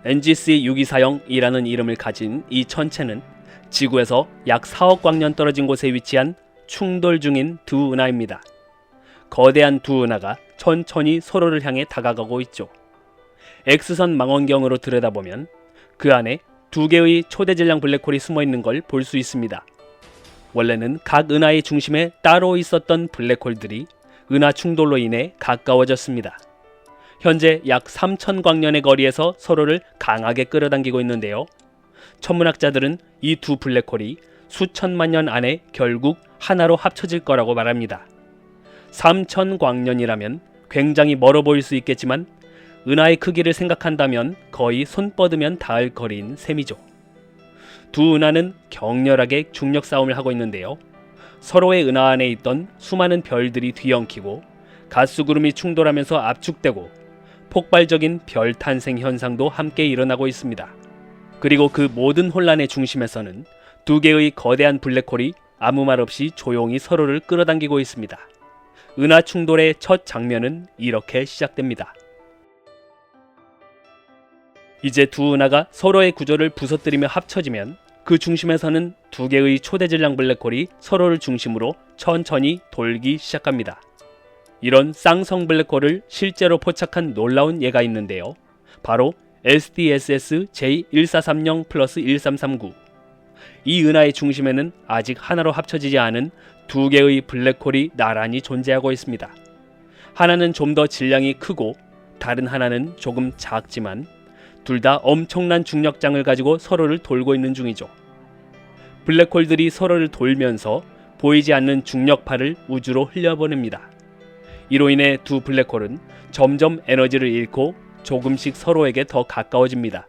NGC 6240이라는 이름을 가진 이 천체는 지구에서 약 4억 광년 떨어진 곳에 위치한 충돌 중인 두 은하입니다. 거대한 두 은하가 천천히 서로를 향해 다가가고 있죠. X선 망원경으로 들여다보면 그 안에 두 개의 초대질량 블랙홀이 숨어 있는 걸 볼 수 있습니다. 원래는 각 은하의 중심에 따로 있었던 블랙홀들이 은하 충돌로 인해 가까워졌습니다. 현재 약 3,000광년의 거리에서 서로를 강하게 끌어당기고 있는데요. 천문학자들은 이 두 블랙홀이 수천만 년 안에 결국 하나로 합쳐질 거라고 말합니다. 3,000광년이라면 굉장히 멀어 보일 수 있겠지만 은하의 크기를 생각한다면 거의 손 뻗으면 닿을 거리인 셈이죠. 두 은하는 격렬하게 중력 싸움을 하고 있는데요. 서로의 은하 안에 있던 수많은 별들이 뒤엉키고 가스구름이 충돌하면서 압축되고 폭발적인 별 탄생 현상도 함께 일어나고 있습니다. 그리고 그 모든 혼란의 중심에서는 두 개의 거대한 블랙홀이 아무 말 없이 조용히 서로를 끌어당기고 있습니다. 은하 충돌의 첫 장면은 이렇게 시작됩니다. 이제 두 은하가 서로의 구조를 부서뜨리며 합쳐지면 그 중심에서는 두 개의 초대질량 블랙홀이 서로를 중심으로 천천히 돌기 시작합니다. 이런 쌍성 블랙홀을 실제로 포착한 놀라운 예가 있는데요. 바로 SDSS J1430+1339. 이 은하의 중심에는 아직 하나로 합쳐지지 않은 두 개의 블랙홀이 나란히 존재하고 있습니다. 하나는 좀 더 질량이 크고 다른 하나는 조금 작지만 둘 다 엄청난 중력장을 가지고 서로를 돌고 있는 중이죠. 블랙홀들이 서로를 돌면서 보이지 않는 중력파를 우주로 흘려보냅니다. 이로 인해 두 블랙홀은 점점 에너지를 잃고 조금씩 서로에게 더 가까워집니다.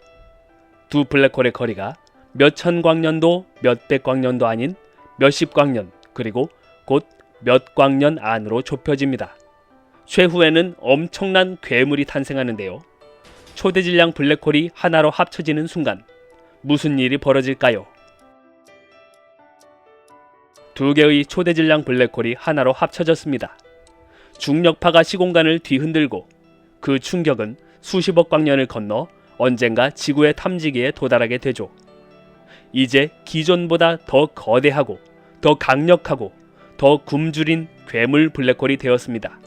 두 블랙홀의 거리가 몇천 광년도 몇백 광년도 아닌 몇십 광년 그리고 곧 몇 광년 안으로 좁혀집니다. 최후에는 엄청난 괴물이 탄생하는데요. 초대질량 블랙홀이 하나로 합쳐지는 순간 무슨 일이 벌어질까요? 두 개의 초대질량 블랙홀이 하나로 합쳐졌습니다. 중력파가 시공간을 뒤흔들고 그 충격은 수십억 광년을 건너 언젠가 지구의 탐지기에 도달하게 되죠. 이제 기존보다 더 거대하고 더 강력하고 더 굶주린 괴물 블랙홀이 되었습니다.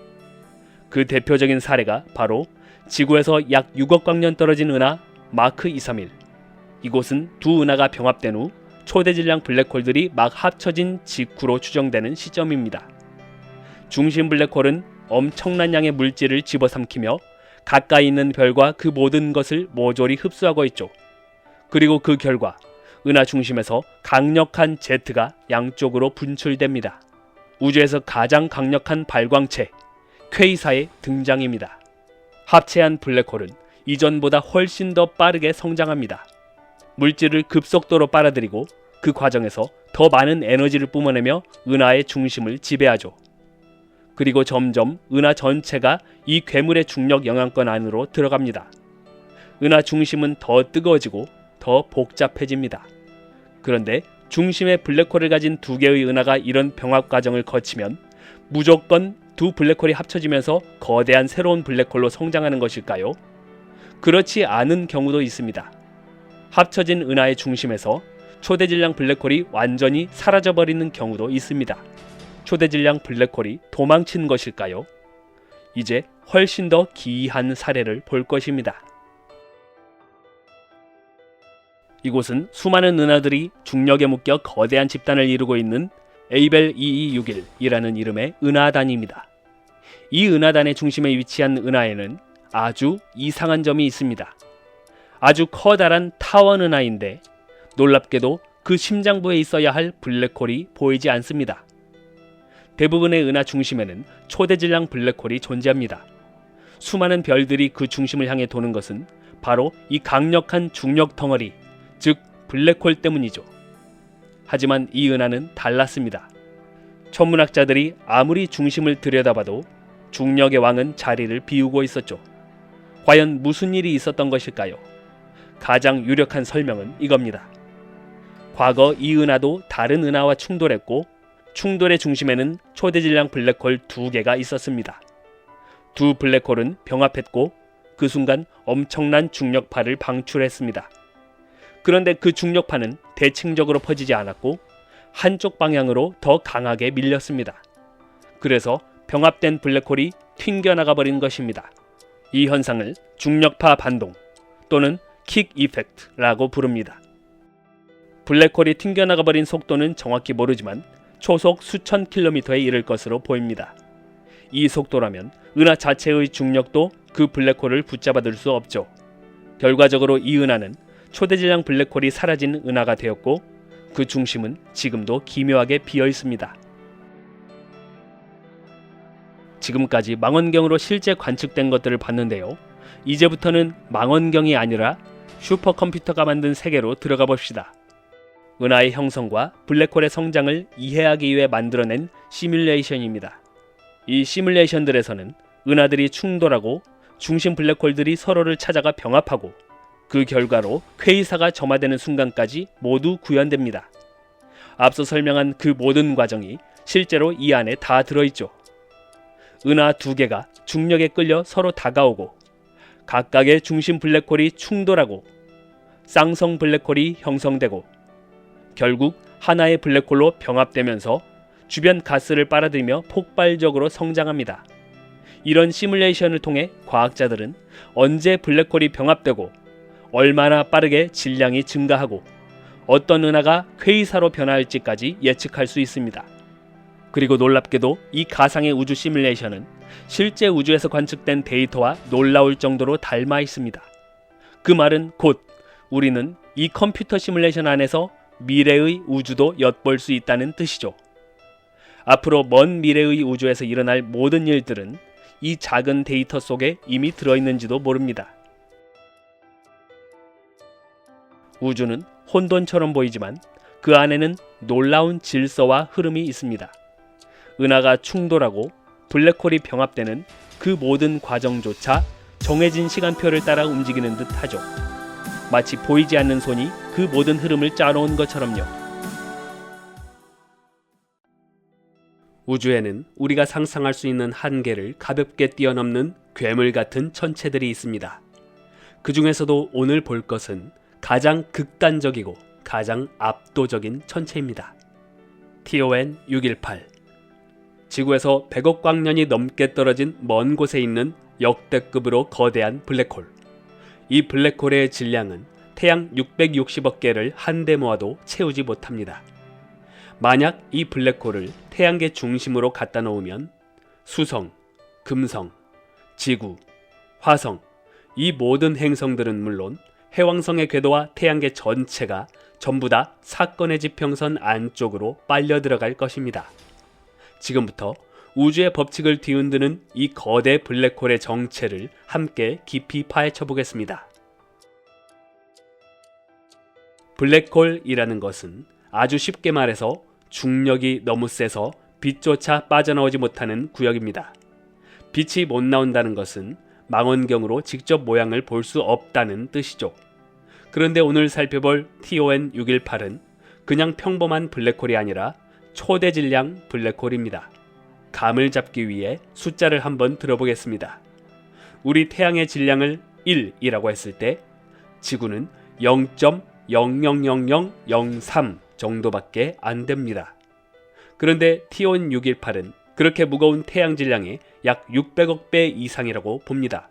그 대표적인 사례가 바로 지구에서 약 6억 광년 떨어진 은하 마크 231. 이곳은 두 은하가 병합된 후 초대질량 블랙홀들이 막 합쳐진 직후로 추정되는 시점입니다. 중심 블랙홀은 엄청난 양의 물질을 집어삼키며 가까이 있는 별과 그 모든 것을 모조리 흡수하고 있죠. 그리고 그 결과 은하 중심에서 강력한 제트가 양쪽으로 분출됩니다. 우주에서 가장 강력한 발광체 퀘이사의 등장입니다. 합체한 블랙홀은 이전보다 훨씬 더 빠르게 성장합니다. 물질을 급속도로 빨아들이고 그 과정에서 더 많은 에너지를 뿜어내며 은하의 중심을 지배하죠. 그리고 점점 은하 전체가 이 괴물의 중력 영향권 안으로 들어갑니다. 은하 중심은 더 뜨거워지고 더 복잡해집니다. 그런데 중심에 블랙홀을 가진 두 개의 은하가 이런 병합 과정을 거치면 무조건 두 블랙홀이 합쳐지면서 거대한 새로운 블랙홀로 성장하는 것일까요? 그렇지 않은 경우도 있습니다. 합쳐진 은하의 중심에서 초대질량 블랙홀이 완전히 사라져버리는 경우도 있습니다. 초대질량 블랙홀이 도망친 것일까요? 이제 훨씬 더 기이한 사례를 볼 것입니다. 이곳은 수많은 은하들이 중력에 묶여 거대한 집단을 이루고 있는 에이벨 2261이라는 이름의 은하단입니다. 이 은하단의 중심에 위치한 은하에는 아주 이상한 점이 있습니다. 아주 커다란 타원 은하인데 놀랍게도 그 심장부에 있어야 할 블랙홀이 보이지 않습니다. 대부분의 은하 중심에는 초대질량 블랙홀이 존재합니다. 수많은 별들이 그 중심을 향해 도는 것은 바로 이 강력한 중력 덩어리, 즉 블랙홀 때문이죠. 하지만 이 은하는 달랐습니다. 천문학자들이 아무리 중심을 들여다봐도 중력의 왕은 자리를 비우고 있었죠. 과연 무슨 일이 있었던 것일까요? 가장 유력한 설명은 이겁니다. 과거 이 은하도 다른 은하와 충돌했고 충돌의 중심에는 초대질량 블랙홀 두 개가 있었습니다. 두 블랙홀은 병합했고 그 순간 엄청난 중력파를 방출했습니다. 그런데 그 중력파는 대칭적으로 퍼지지 않았고 한쪽 방향으로 더 강하게 밀렸습니다. 그래서 병합된 블랙홀이 튕겨나가 버린 것입니다. 이 현상을 중력파 반동 또는 킥 이펙트라고 부릅니다. 블랙홀이 튕겨나가 버린 속도는 정확히 모르지만 초속 수천 킬로미터에 이를 것으로 보입니다. 이 속도라면 은하 자체의 중력도 그 블랙홀을 붙잡아둘 수 없죠. 결과적으로 이 은하는 초대질량 블랙홀이 사라진 은하가 되었고 그 중심은 지금도 기묘하게 비어 있습니다. 지금까지 망원경으로 실제 관측된 것들을 봤는데요. 이제부터는 망원경이 아니라 슈퍼컴퓨터가 만든 세계로 들어가 봅시다. 은하의 형성과 블랙홀의 성장을 이해하기 위해 만들어낸 시뮬레이션입니다. 이 시뮬레이션들에서는 은하들이 충돌하고 중심 블랙홀들이 서로를 찾아가 병합하고 그 결과로 퀘이사가 점화되는 순간까지 모두 구현됩니다. 앞서 설명한 그 모든 과정이 실제로 이 안에 다 들어있죠. 은하 두 개가 중력에 끌려 서로 다가오고 각각의 중심 블랙홀이 충돌하고 쌍성 블랙홀이 형성되고 결국 하나의 블랙홀로 병합되면서 주변 가스를 빨아들이며 폭발적으로 성장합니다. 이런 시뮬레이션을 통해 과학자들은 언제 블랙홀이 병합되고 얼마나 빠르게 질량이 증가하고 어떤 은하가 퀘이사로 변화할지까지 예측할 수 있습니다. 그리고 놀랍게도 이 가상의 우주 시뮬레이션은 실제 우주에서 관측된 데이터와 놀라울 정도로 닮아 있습니다. 그 말은 곧 우리는 이 컴퓨터 시뮬레이션 안에서 미래의 우주도 엿볼 수 있다는 뜻이죠. 앞으로 먼 미래의 우주에서 일어날 모든 일들은 이 작은 데이터 속에 이미 들어있는지도 모릅니다. 우주는 혼돈처럼 보이지만 그 안에는 놀라운 질서와 흐름이 있습니다. 은하가 충돌하고 블랙홀이 병합되는 그 모든 과정조차 정해진 시간표를 따라 움직이는 듯 하죠. 마치 보이지 않는 손이 그 모든 흐름을 짜놓은 것처럼요. 우주에는 우리가 상상할 수 있는 한계를 가볍게 뛰어넘는 괴물 같은 천체들이 있습니다. 그 중에서도 오늘 볼 것은 가장 극단적이고 가장 압도적인 천체입니다. TON 618. 지구에서 100억 광년이 넘게 떨어진 먼 곳에 있는 역대급으로 거대한 블랙홀. 이 블랙홀의 질량은 태양 660억 개를 한데 모아도 채우지 못합니다. 만약 이 블랙홀을 태양계 중심으로 갖다 놓으면 수성, 금성, 지구, 화성, 이 모든 행성들은 물론 해왕성의 궤도와 태양계 전체가 전부 다 사건의 지평선 안쪽으로 빨려 들어갈 것입니다. 지금부터 우주의 법칙을 뒤흔드는 이 거대 블랙홀의 정체를 함께 깊이 파헤쳐 보겠습니다. 블랙홀이라는 것은 아주 쉽게 말해서 중력이 너무 세서 빛조차 빠져나오지 못하는 구역입니다. 빛이 못 나온다는 것은 망원경으로 직접 모양을 볼 수 없다는 뜻이죠. 그런데 오늘 살펴볼 TON 618은 그냥 평범한 블랙홀이 아니라 초대질량 블랙홀입니다. 감을 잡기 위해 숫자를 한번 들어보겠습니다. 우리 태양의 질량을 1이라고 했을 때 지구는 0.000003 정도밖에 안 됩니다. 그런데 TON 618은 그렇게 무거운 태양 질량의 약 600억 배 이상이라고 봅니다.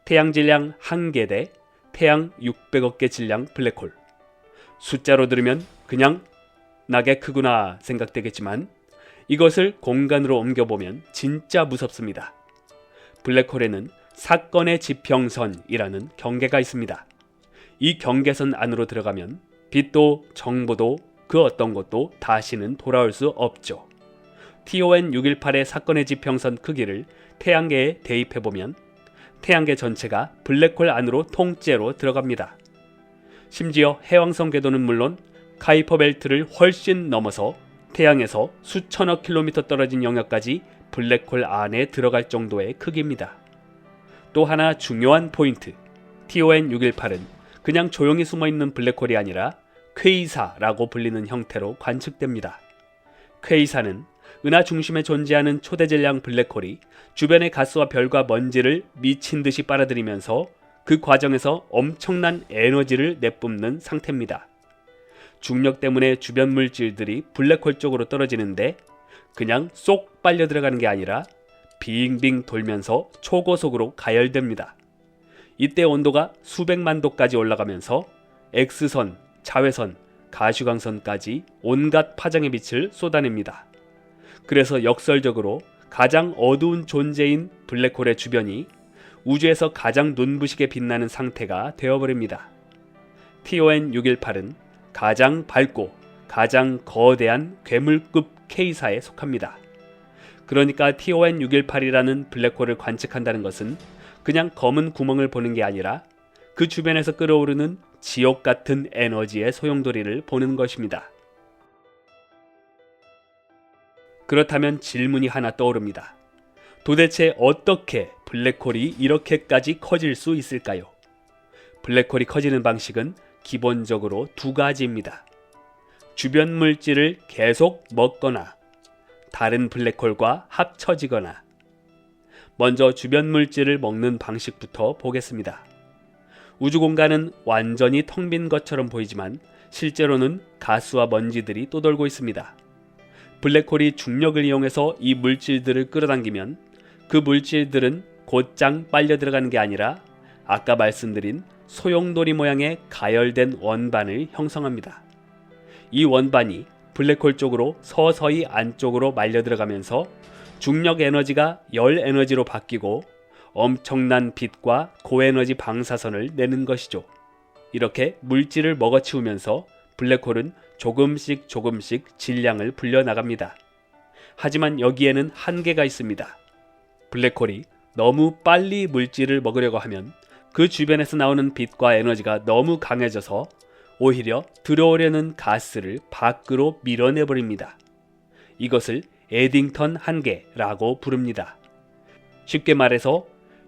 태양 질량 1개 대 태양 600억 개 질량 블랙홀. 숫자로 들으면 그냥 나게 크구나 생각되겠지만 이것을 공간으로 옮겨보면 진짜 무섭습니다. 블랙홀에는 사건의 지평선이라는 경계가 있습니다. 이 경계선 안으로 들어가면 빛도 정보도 그 어떤 것도 다시는 돌아올 수 없죠. TON 618의 사건의 지평선 크기를 태양계에 대입해보면 태양계 전체가 블랙홀 안으로 통째로 들어갑니다. 심지어 해왕성 궤도는 물론 카이퍼 벨트를 훨씬 넘어서 태양에서 수천억 킬로미터 떨어진 영역까지 블랙홀 안에 들어갈 정도의 크기입니다. 또 하나 중요한 포인트. TON 618은 그냥 조용히 숨어있는 블랙홀이 아니라 퀘이사라고 불리는 형태로 관측됩니다. 퀘이사는 은하 중심에 존재하는 초대질량 블랙홀이 주변의 가스와 별과 먼지를 미친 듯이 빨아들이면서 그 과정에서 엄청난 에너지를 내뿜는 상태입니다. 중력 때문에 주변 물질들이 블랙홀 쪽으로 떨어지는데 그냥 쏙 빨려 들어가는 게 아니라 빙빙 돌면서 초고속으로 가열됩니다. 이때 온도가 수백만 도까지 올라가면서 X선, 자외선, 가시광선까지 온갖 파장의 빛을 쏟아냅니다. 그래서 역설적으로 가장 어두운 존재인 블랙홀의 주변이 우주에서 가장 눈부시게 빛나는 상태가 되어버립니다. TON 618은 가장 밝고 가장 거대한 괴물급 K사에 속합니다. 그러니까 TON 618이라는 블랙홀을 관측한다는 것은 그냥 검은 구멍을 보는 게 아니라 그 주변에서 끓어오르는 지옥 같은 에너지의 소용돌이를 보는 것입니다. 그렇다면 질문이 하나 떠오릅니다. 도대체 어떻게 블랙홀이 이렇게까지 커질 수 있을까요? 블랙홀이 커지는 방식은 기본적으로 두 가지입니다. 주변 물질을 계속 먹거나 다른 블랙홀과 합쳐지거나. 먼저 주변 물질을 먹는 방식부터 보겠습니다. 우주 공간은 완전히 텅 빈 것처럼 보이지만 실제로는 가스와 먼지들이 떠돌고 있습니다. 블랙홀이 중력을 이용해서 이 물질들을 끌어당기면 그 물질들은 곧장 빨려 들어가는 게 아니라 아까 말씀드린 소용돌이 모양의 가열된 원반을 형성합니다. 이 원반이 블랙홀 쪽으로 서서히 안쪽으로 말려 들어가면서 중력 에너지가 열 에너지로 바뀌고 엄청난 빛과 고에너지 방사선을 내는 것이죠. 이렇게 물질을 먹어치우면서 블랙홀은 조금씩 질량을 불려나갑니다. 하지만 여기에는 한계가 있습니다. 블랙홀이 너무 빨리 물질을 먹으려고 하면 그 주변에서 나오는 빛과 에너지가 너무 강해져서 오히려 들어오려는 가스를 밖으로 밀어내버립니다. 이것을 에딩턴 한계라고 부릅니다. 쉽게 말해서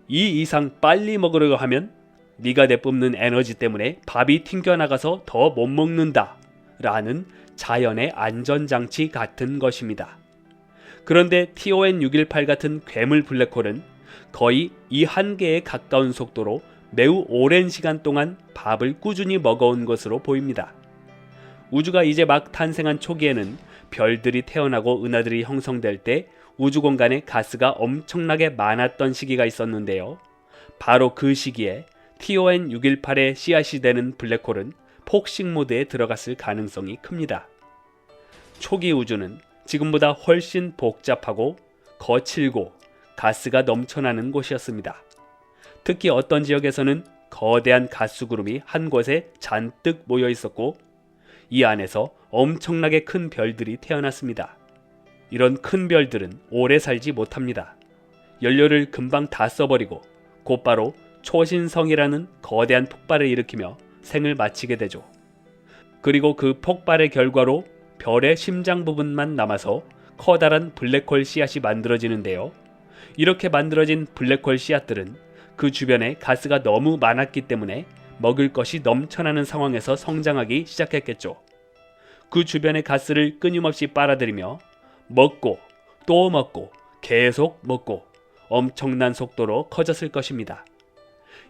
이 이상 빨리 먹으려고 하면 네가 내뿜는 에너지 때문에 밥이 튕겨나가서 더 못 먹는다 라는 자연의 안전장치 같은 것입니다. 그런데 TON 618 같은 괴물 블랙홀은 거의 이 한계에 가까운 속도로 매우 오랜 시간 동안 밥을 꾸준히 먹어온 것으로 보입니다. 우주가 이제 막 탄생한 초기에는 별들이 태어나고 은하들이 형성될 때 우주 공간에 가스가 엄청나게 많았던 시기가 있었는데요. 바로 그 시기에 TON 618의 씨앗이 되는 블랙홀은 폭식 모드에 들어갔을 가능성이 큽니다. 초기 우주는 지금보다 훨씬 복잡하고 거칠고 가스가 넘쳐나는 곳이었습니다. 특히 어떤 지역에서는 거대한 가스 구름이 한 곳에 잔뜩 모여 있었고 이 안에서 엄청나게 큰 별들이 태어났습니다. 이런 큰 별들은 오래 살지 못합니다. 연료를 금방 다 써버리고 곧바로 초신성이라는 거대한 폭발을 일으키며 생을 마치게 되죠. 그리고 그 폭발의 결과로 별의 심장 부분만 남아서 커다란 블랙홀 씨앗이 만들어지는데요. 이렇게 만들어진 블랙홀 씨앗들은 그 주변에 가스가 너무 많았기 때문에 먹을 것이 넘쳐나는 상황에서 성장하기 시작했겠죠. 그 주변의 가스를 끊임없이 빨아들이며 먹고 또 먹고 계속 먹고 엄청난 속도로 커졌을 것입니다.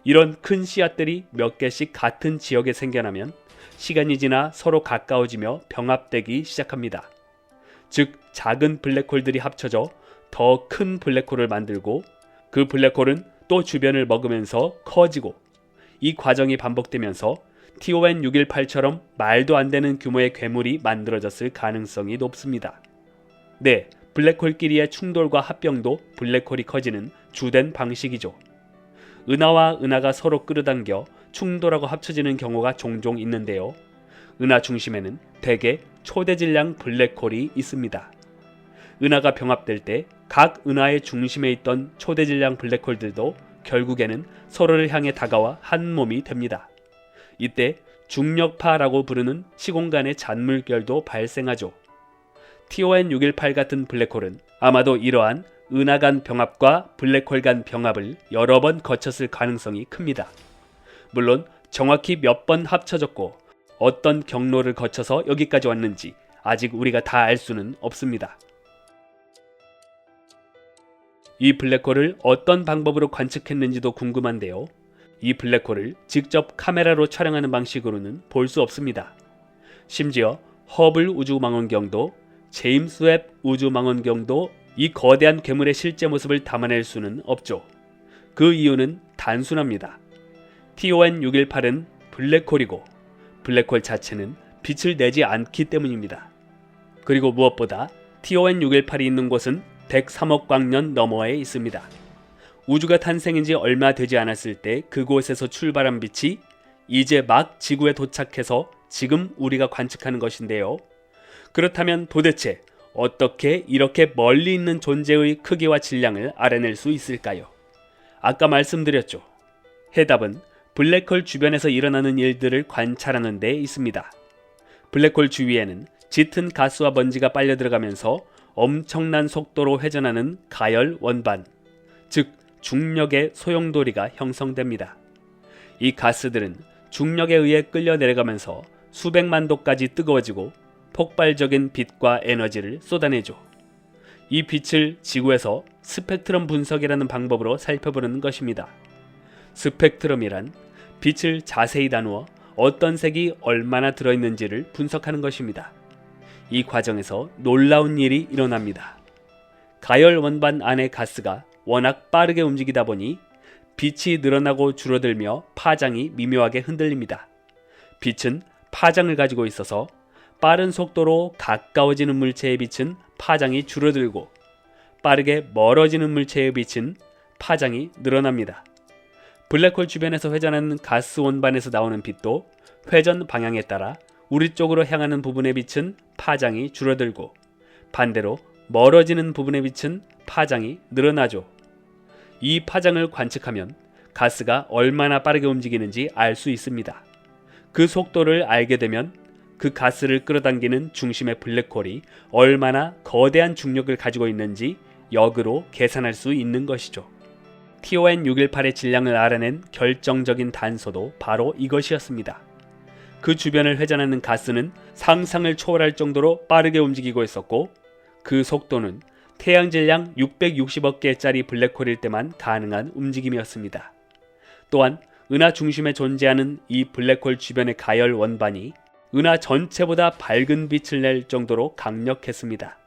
이런 큰 씨앗들이 몇 개씩 같은 지역에 생겨나면 시간이 지나 서로 가까워지며 병합되기 시작합니다. 즉 작은 블랙홀들이 합쳐져 더 큰 블랙홀을 만들고 그 블랙홀은 또 주변을 먹으면서 커지고 이 과정이 반복되면서 TON 618처럼 말도 안 되는 규모의 괴물이 만들어졌을 가능성이 높습니다. 네, 블랙홀끼리의 충돌과 합병도 블랙홀이 커지는 주된 방식이죠. 은하와 은하가 서로 끌어당겨 충돌하고 합쳐지는 경우가 종종 있는데요. 은하 중심에는 대개 초대질량 블랙홀이 있습니다. 은하가 병합될 때 각 은하의 중심에 있던 초대질량 블랙홀들도 결국에는 서로를 향해 다가와 한 몸이 됩니다. 이때 중력파라고 부르는 시공간의 잔물결도 발생하죠. TON 618 같은 블랙홀은 아마도 이러한 은하 간 병합과 블랙홀 간 병합을 여러 번 거쳤을 가능성이 큽니다. 물론 정확히 몇 번 합쳐졌고 어떤 경로를 거쳐서 여기까지 왔는지 아직 우리가 다 알 수는 없습니다. 이 블랙홀을 어떤 방법으로 관측했는지도 궁금한데요. 이 블랙홀을 직접 카메라로 촬영하는 방식으로는 볼 수 없습니다. 심지어 허블 우주망원경도 제임스 웹 우주망원경도 이 거대한 괴물의 실제 모습을 담아낼 수는 없죠. 그 이유는 단순합니다. TON618은 블랙홀이고 블랙홀 자체는 빛을 내지 않기 때문입니다. 그리고 무엇보다 TON618이 있는 곳은 103억 광년 너머에 있습니다. 우주가 탄생한 지 얼마 되지 않았을 때 그곳에서 출발한 빛이 이제 막 지구에 도착해서 지금 우리가 관측하는 것인데요. 그렇다면 도대체 어떻게 이렇게 멀리 있는 존재의 크기와 질량을 알아낼 수 있을까요? 아까 말씀드렸죠. 해답은 블랙홀 주변에서 일어나는 일들을 관찰하는 데 있습니다. 블랙홀 주위에는 짙은 가스와 먼지가 빨려 들어가면서 엄청난 속도로 회전하는 가열 원반, 즉 중력의 소용돌이가 형성됩니다. 이 가스들은 중력에 의해 끌려 내려가면서 수백만 도까지 뜨거워지고 폭발적인 빛과 에너지를 쏟아내죠. 이 빛을 지구에서 스펙트럼 분석이라는 방법으로 살펴보는 것입니다. 스펙트럼이란 빛을 자세히 나누어 어떤 색이 얼마나 들어있는지를 분석하는 것입니다. 이 과정에서 놀라운 일이 일어납니다. 가열 원반 안의 가스가 워낙 빠르게 움직이다 보니 빛이 늘어나고 줄어들며 파장이 미묘하게 흔들립니다. 빛은 파장을 가지고 있어서 빠른 속도로 가까워지는 물체의 빛은 파장이 줄어들고 빠르게 멀어지는 물체의 빛은 파장이 늘어납니다. 블랙홀 주변에서 회전하는 가스 원반에서 나오는 빛도 회전 방향에 따라 우리 쪽으로 향하는 부분의 빛은 파장이 줄어들고 반대로 멀어지는 부분의 빛은 파장이 늘어나죠. 이 파장을 관측하면 가스가 얼마나 빠르게 움직이는지 알 수 있습니다. 그 속도를 알게 되면 그 가스를 끌어당기는 중심의 블랙홀이 얼마나 거대한 중력을 가지고 있는지 역으로 계산할 수 있는 것이죠. TON618의 질량을 알아낸 결정적인 단서도 바로 이것이었습니다. 그 주변을 회전하는 가스는 상상을 초월할 정도로 빠르게 움직이고 있었고 그 속도는 태양 질량 660억 개짜리 블랙홀일 때만 가능한 움직임이었습니다. 또한 은하 중심에 존재하는 이 블랙홀 주변의 가열 원반이 은하 전체보다 밝은 빛을 낼 정도로 강력했습니다.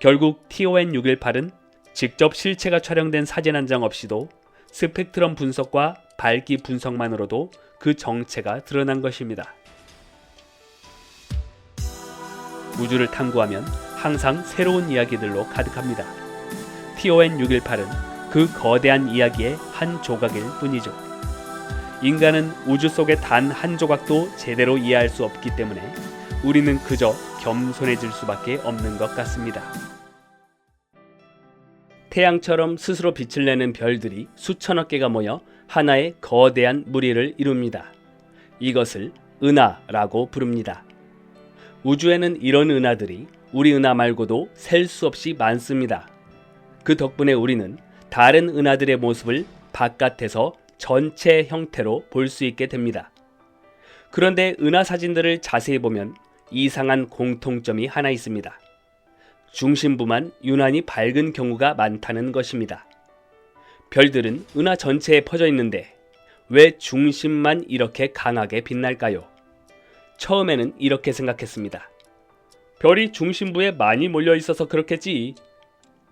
결국 TON618은 직접 실체가 촬영된 사진 한 장 없이도 스펙트럼 분석과 밝기 분석만으로도 그 정체가 드러난 것입니다. 우주를 탐구하면 항상 새로운 이야기들로 가득합니다. TON618은 그 거대한 이야기의 한 조각일 뿐이죠. 인간은 우주 속의 단 한 조각도 제대로 이해할 수 없기 때문에 우리는 그저 겸손해질 수밖에 없는 것 같습니다. 태양처럼 스스로 빛을 내는 별들이 수천억 개가 모여 하나의 거대한 무리를 이룹니다. 이것을 은하라고 부릅니다. 우주에는 이런 은하들이 우리 은하 말고도 셀 수 없이 많습니다. 그 덕분에 우리는 다른 은하들의 모습을 바깥에서 전체 형태로 볼 수 있게 됩니다. 그런데 은하 사진들을 자세히 보면 이상한 공통점이 하나 있습니다. 중심부만 유난히 밝은 경우가 많다는 것입니다. 별들은 은하 전체에 퍼져 있는데 왜 중심만 이렇게 강하게 빛날까요? 처음에는 이렇게 생각했습니다. 별이 중심부에 많이 몰려 있어서 그렇겠지.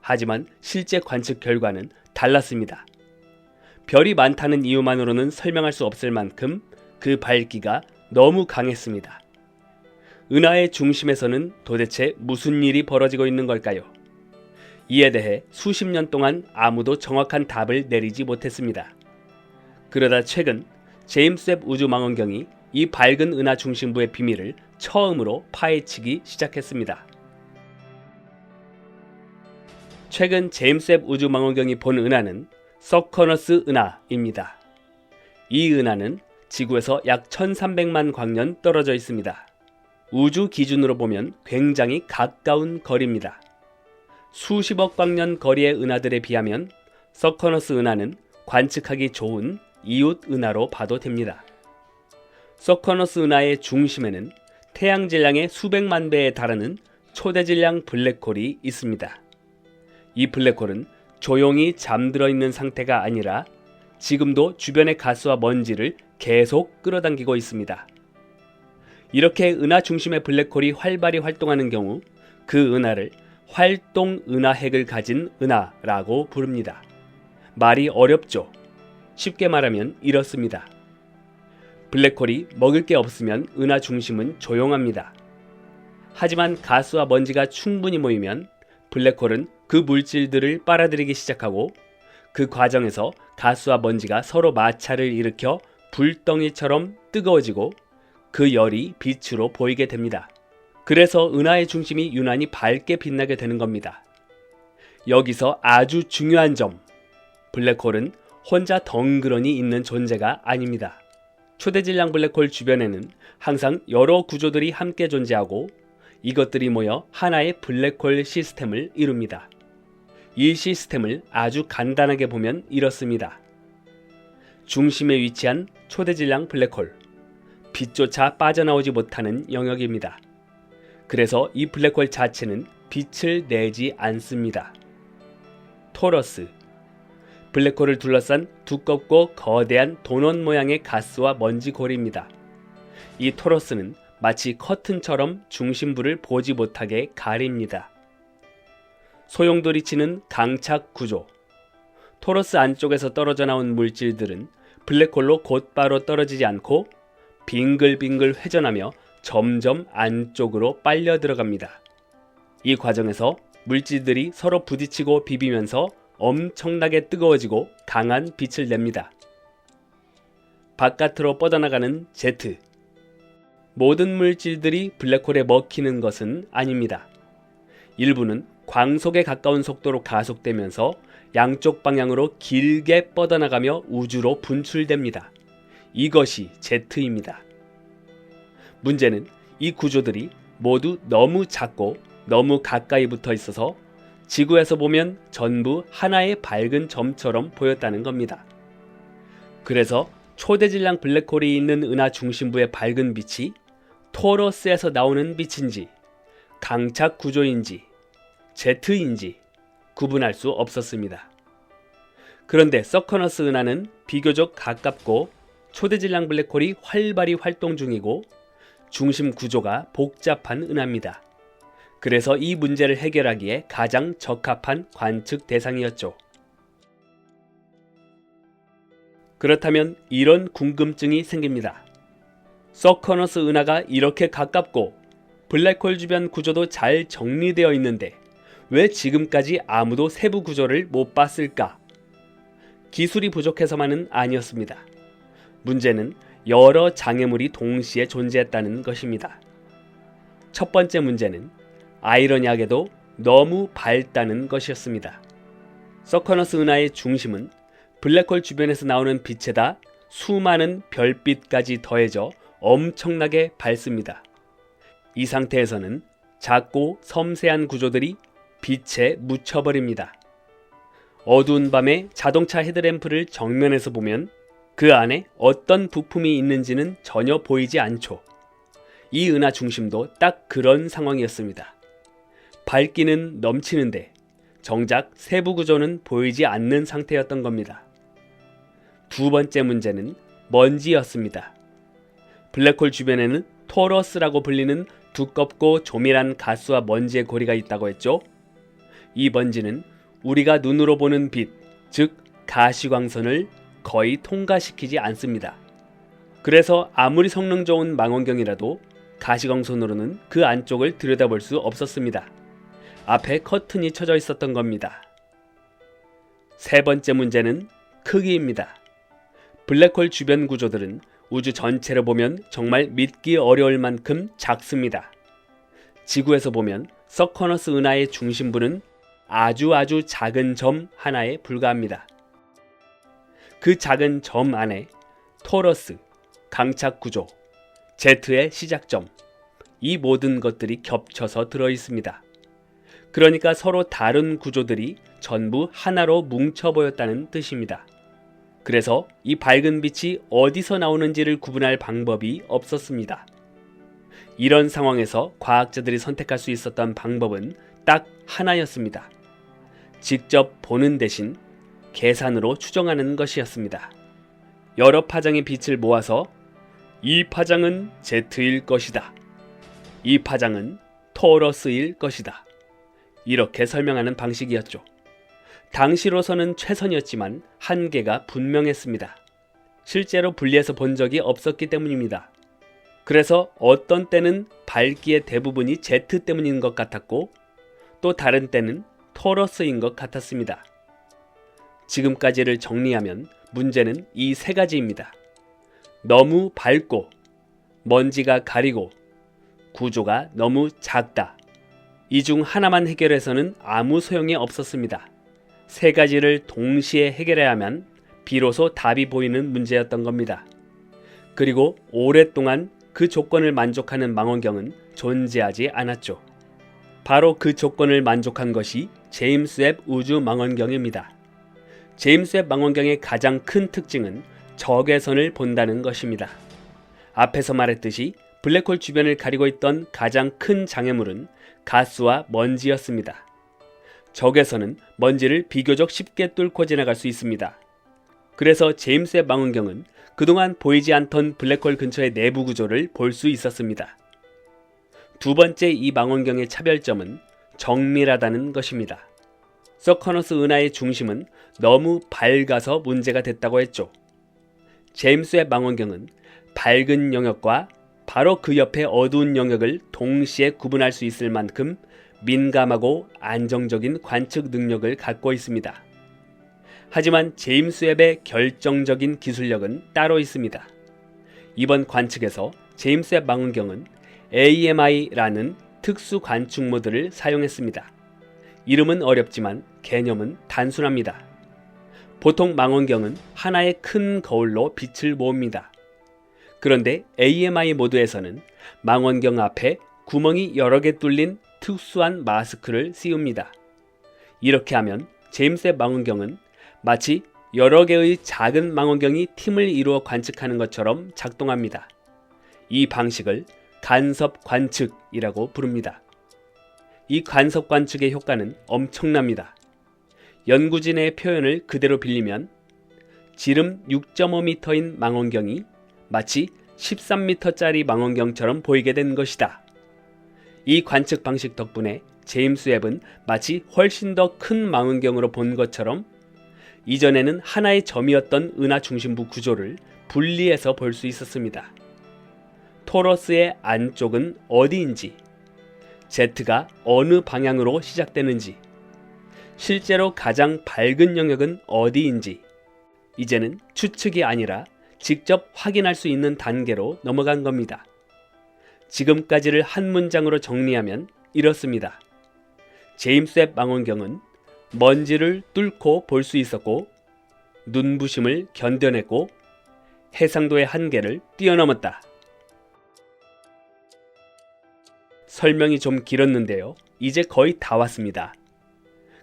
하지만 실제 관측 결과는 달랐습니다. 별이 많다는 이유만으로는 설명할 수 없을 만큼 그 밝기가 너무 강했습니다. 은하의 중심에서는 도대체 무슨 일이 벌어지고 있는 걸까요? 이에 대해 수십 년 동안 아무도 정확한 답을 내리지 못했습니다. 그러다 최근 제임스 웹 우주망원경이 이 밝은 은하 중심부의 비밀을 처음으로 파헤치기 시작했습니다. 최근 제임스 웹 우주망원경이 본 은하는 서커너스 은하입니다. 이 은하는 지구에서 약 1300만 광년 떨어져 있습니다. 우주 기준으로 보면 굉장히 가까운 거리입니다. 수십억 광년 거리의 은하들에 비하면 서커너스 은하는 관측하기 좋은 이웃 은하로 봐도 됩니다. 서커너스 은하의 중심에는 태양 질량의 수백만 배에 달하는 초대 질량 블랙홀이 있습니다. 이 블랙홀은 조용히 잠들어 있는 상태가 아니라 지금도 주변의 가스와 먼지를 계속 끌어당기고 있습니다. 이렇게 은하 중심의 블랙홀이 활발히 활동하는 경우 그 은하를 활동 은하핵을 가진 은하라고 부릅니다. 말이 어렵죠? 쉽게 말하면 이렇습니다. 블랙홀이 먹을 게 없으면 은하 중심은 조용합니다. 하지만 가스와 먼지가 충분히 모이면 블랙홀은 그 물질들을 빨아들이기 시작하고 그 과정에서 가스와 먼지가 서로 마찰을 일으켜 불덩이처럼 뜨거워지고 그 열이 빛으로 보이게 됩니다. 그래서 은하의 중심이 유난히 밝게 빛나게 되는 겁니다. 여기서 아주 중요한 점, 블랙홀은 혼자 덩그러니 있는 존재가 아닙니다. 초대질량 블랙홀 주변에는 항상 여러 구조들이 함께 존재하고 이것들이 모여 하나의 블랙홀 시스템을 이룹니다. 이 시스템을 아주 간단하게 보면 이렇습니다. 중심에 위치한 초대질량 블랙홀, 빛조차 빠져나오지 못하는 영역입니다. 그래서 이 블랙홀 자체는 빛을 내지 않습니다. 토러스, 블랙홀을 둘러싼 두껍고 거대한 도넛 모양의 가스와 먼지 고리입니다. 이 토러스는 마치 커튼처럼 중심부를 보지 못하게 가립니다. 소용돌이치는 강착 구조. 토러스 안쪽에서 떨어져 나온 물질들은 블랙홀로 곧바로 떨어지지 않고 빙글빙글 회전하며 점점 안쪽으로 빨려 들어갑니다. 이 과정에서 물질들이 서로 부딪히고 비비면서 엄청나게 뜨거워지고 강한 빛을 냅니다. 바깥으로 뻗어나가는 제트. 모든 물질들이 블랙홀에 먹히는 것은 아닙니다. 일부는 광속에 가까운 속도로 가속되면서 양쪽 방향으로 길게 뻗어나가며 우주로 분출됩니다. 이것이 제트입니다. 문제는 이 구조들이 모두 너무 작고 너무 가까이 붙어 있어서 지구에서 보면 전부 하나의 밝은 점처럼 보였다는 겁니다. 그래서 초대질량 블랙홀이 있는 은하 중심부의 밝은 빛이 토러스에서 나오는 빛인지 강착 구조인지 제트인지 구분할 수 없었습니다. 그런데 서커너스 은하는 비교적 가깝고 초대질량 블랙홀이 활발히 활동 중이고 중심 구조가 복잡한 은하입니다. 그래서 이 문제를 해결하기에 가장 적합한 관측 대상이었죠. 그렇다면 이런 궁금증이 생깁니다. 서커너스 은하가 이렇게 가깝고 블랙홀 주변 구조도 잘 정리되어 있는데 왜 지금까지 아무도 세부 구조를 못 봤을까? 기술이 부족해서만은 아니었습니다. 문제는 여러 장애물이 동시에 존재했다는 것입니다. 첫 번째 문제는 아이러니하게도 너무 밝다는 것이었습니다. 서커너스 은하의 중심은 블랙홀 주변에서 나오는 빛에다 수많은 별빛까지 더해져 엄청나게 밝습니다. 이 상태에서는 작고 섬세한 구조들이 빛에 묻혀버립니다. 어두운 밤에 자동차 헤드램프를 정면에서 보면 그 안에 어떤 부품이 있는지는 전혀 보이지 않죠. 이 은하 중심도 딱 그런 상황이었습니다. 밝기는 넘치는데 정작 세부 구조는 보이지 않는 상태였던 겁니다. 두 번째 문제는 먼지였습니다. 블랙홀 주변에는 토러스라고 불리는 두껍고 조밀한 가스와 먼지의 고리가 있다고 했죠. 이 먼지는 우리가 눈으로 보는 빛, 즉 가시광선을 거의 통과시키지 않습니다. 그래서 아무리 성능 좋은 망원경이라도 가시광선으로는 그 안쪽을 들여다볼 수 없었습니다. 앞에 커튼이 쳐져 있었던 겁니다. 세 번째 문제는 크기입니다. 블랙홀 주변 구조들은 우주 전체를 보면 정말 믿기 어려울 만큼 작습니다. 지구에서 보면 서커너스 은하의 중심부는 아주 작은 점 하나에 불과합니다. 그 작은 점 안에 토러스, 강착 구조, 제트의 시작점, 이 모든 것들이 겹쳐서 들어 있습니다. 그러니까 서로 다른 구조들이 전부 하나로 뭉쳐 보였다는 뜻입니다. 그래서 이 밝은 빛이 어디서 나오는지를 구분할 방법이 없었습니다. 이런 상황에서 과학자들이 선택할 수 있었던 방법은 딱 하나였습니다. 직접 보는 대신 계산으로 추정하는 것이었습니다. 여러 파장의 빛을 모아서 이 파장은 Z일 것이다. 이 파장은 토러스일 것이다. 이렇게 설명하는 방식이었죠. 당시로서는 최선이었지만 한계가 분명했습니다. 실제로 분리해서 본 적이 없었기 때문입니다. 그래서 어떤 때는 밝기의 대부분이 Z 때문인 것 같았고 또 다른 때는 토러스인 것 같았습니다. 지금까지를 정리하면 문제는 이 세 가지입니다. 너무 밝고 먼지가 가리고 구조가 너무 작다. 이 중 하나만 해결해서는 아무 소용이 없었습니다. 세 가지를 동시에 해결해야만 비로소 답이 보이는 문제였던 겁니다. 그리고 오랫동안 그 조건을 만족하는 망원경은 존재하지 않았죠. 바로 그 조건을 만족한 것이 제임스 웹 우주 망원경입니다. 제임스 웹 망원경의 가장 큰 특징은 적외선을 본다는 것입니다. 앞에서 말했듯이 블랙홀 주변을 가리고 있던 가장 큰 장애물은 가스와 먼지였습니다. 적외선은 먼지를 비교적 쉽게 뚫고 지나갈 수 있습니다. 그래서 제임스 웹 망원경은 그동안 보이지 않던 블랙홀 근처의 내부 구조를 볼 수 있었습니다. 두 번째 이 망원경의 차별점은 정밀하다는 것입니다. 서커너스 은하의 중심은 너무 밝아서 문제가 됐다고 했죠. 제임스 웹 망원경은 밝은 영역과 바로 그 옆에 어두운 영역을 동시에 구분할 수 있을 만큼 민감하고 안정적인 관측 능력을 갖고 있습니다. 하지만 제임스 웹의 결정적인 기술력은 따로 있습니다. 이번 관측에서 제임스 웹 망원경은 AMI라는 특수 관측 모드를 사용했습니다. 이름은 어렵지만 개념은 단순합니다. 보통 망원경은 하나의 큰 거울로 빛을 모읍니다. 그런데 AMI 모드에서는 망원경 앞에 구멍이 여러 개 뚫린 특수한 마스크를 씌웁니다. 이렇게 하면 제임스 웹 망원경은 마치 여러 개의 작은 망원경이 팀을 이루어 관측하는 것처럼 작동합니다. 이 방식을 간섭 관측이라고 부릅니다. 이 간섭 관측의 효과는 엄청납니다. 연구진의 표현을 그대로 빌리면 지름 6.5m인 망원경이 마치 13m짜리 망원경처럼 보이게 된 것이다. 이 관측 방식 덕분에 제임스 웹은 마치 훨씬 더 큰 망원경으로 본 것처럼 이전에는 하나의 점이었던 은하 중심부 구조를 분리해서 볼 수 있었습니다. 토러스의 안쪽은 어디인지, Z가 어느 방향으로 시작되는지, 실제로 가장 밝은 영역은 어디인지 이제는 추측이 아니라 직접 확인할 수 있는 단계로 넘어간 겁니다. 지금까지를 한 문장으로 정리하면 이렇습니다. 제임스 웹 망원경은 먼지를 뚫고 볼 수 있었고 눈부심을 견뎌냈고 해상도의 한계를 뛰어넘었다. 설명이 좀 길었는데요. 이제 거의 다 왔습니다.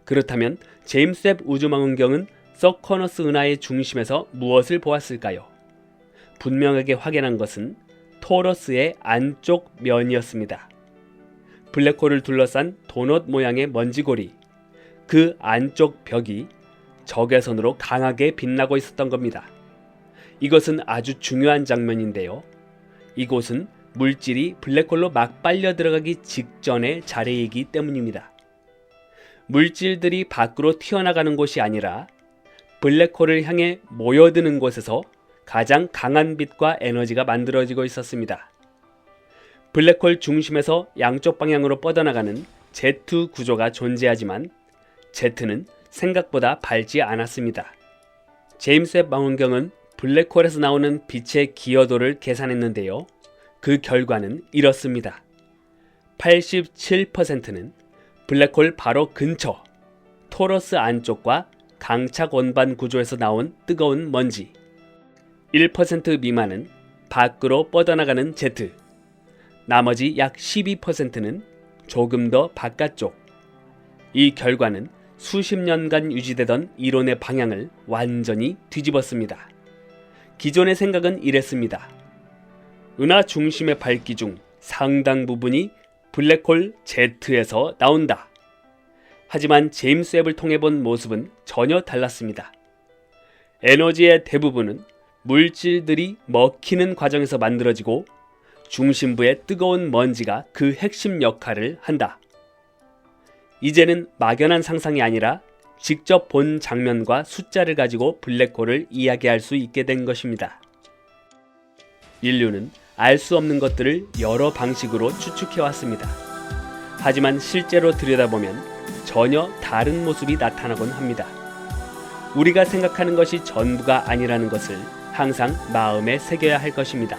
그렇다면 제임스 웹 우주망원경은 서커너스 은하의 중심에서 무엇을 보았을까요? 분명하게 확인한 것은 토러스의 안쪽 면이었습니다. 블랙홀을 둘러싼 도넛 모양의 먼지고리, 그 안쪽 벽이 적외선으로 강하게 빛나고 있었던 겁니다. 이것은 아주 중요한 장면인데요. 이곳은 물질이 블랙홀로 막 빨려 들어가기 직전의 자리이기 때문입니다. 물질들이 밖으로 튀어나가는 곳이 아니라 블랙홀을 향해 모여드는 곳에서 가장 강한 빛과 에너지가 만들어지고 있었습니다. 블랙홀 중심에서 양쪽 방향으로 뻗어나가는 Z 구조가 존재하지만 Z는 생각보다 밝지 않았습니다. 제임스 웹 망원경은 블랙홀에서 나오는 빛의 기여도를 계산했는데요. 그 결과는 이렇습니다. 87%는 블랙홀 바로 근처, 토러스 안쪽과 강착 원반 구조에서 나온 뜨거운 먼지, 1% 미만은 밖으로 뻗어나가는 Z, 나머지 약 12%는 조금 더 바깥쪽. 이 결과는 수십 년간 유지되던 이론의 방향을 완전히 뒤집었습니다. 기존의 생각은 이랬습니다. 은하 중심의 밝기 중 상당 부분이 블랙홀 Z에서 나온다. 하지만 제임스 웹을 통해 본 모습은 전혀 달랐습니다. 에너지의 대부분은 물질들이 먹히는 과정에서 만들어지고 중심부의 뜨거운 먼지가 그 핵심 역할을 한다. 이제는 막연한 상상이 아니라 직접 본 장면과 숫자를 가지고 블랙홀을 이야기할 수 있게 된 것입니다. 인류는 알 수 없는 것들을 여러 방식으로 추측해왔습니다. 하지만 실제로 들여다보면 전혀 다른 모습이 나타나곤 합니다. 우리가 생각하는 것이 전부가 아니라는 것을 항상 마음에 새겨야 할 것입니다.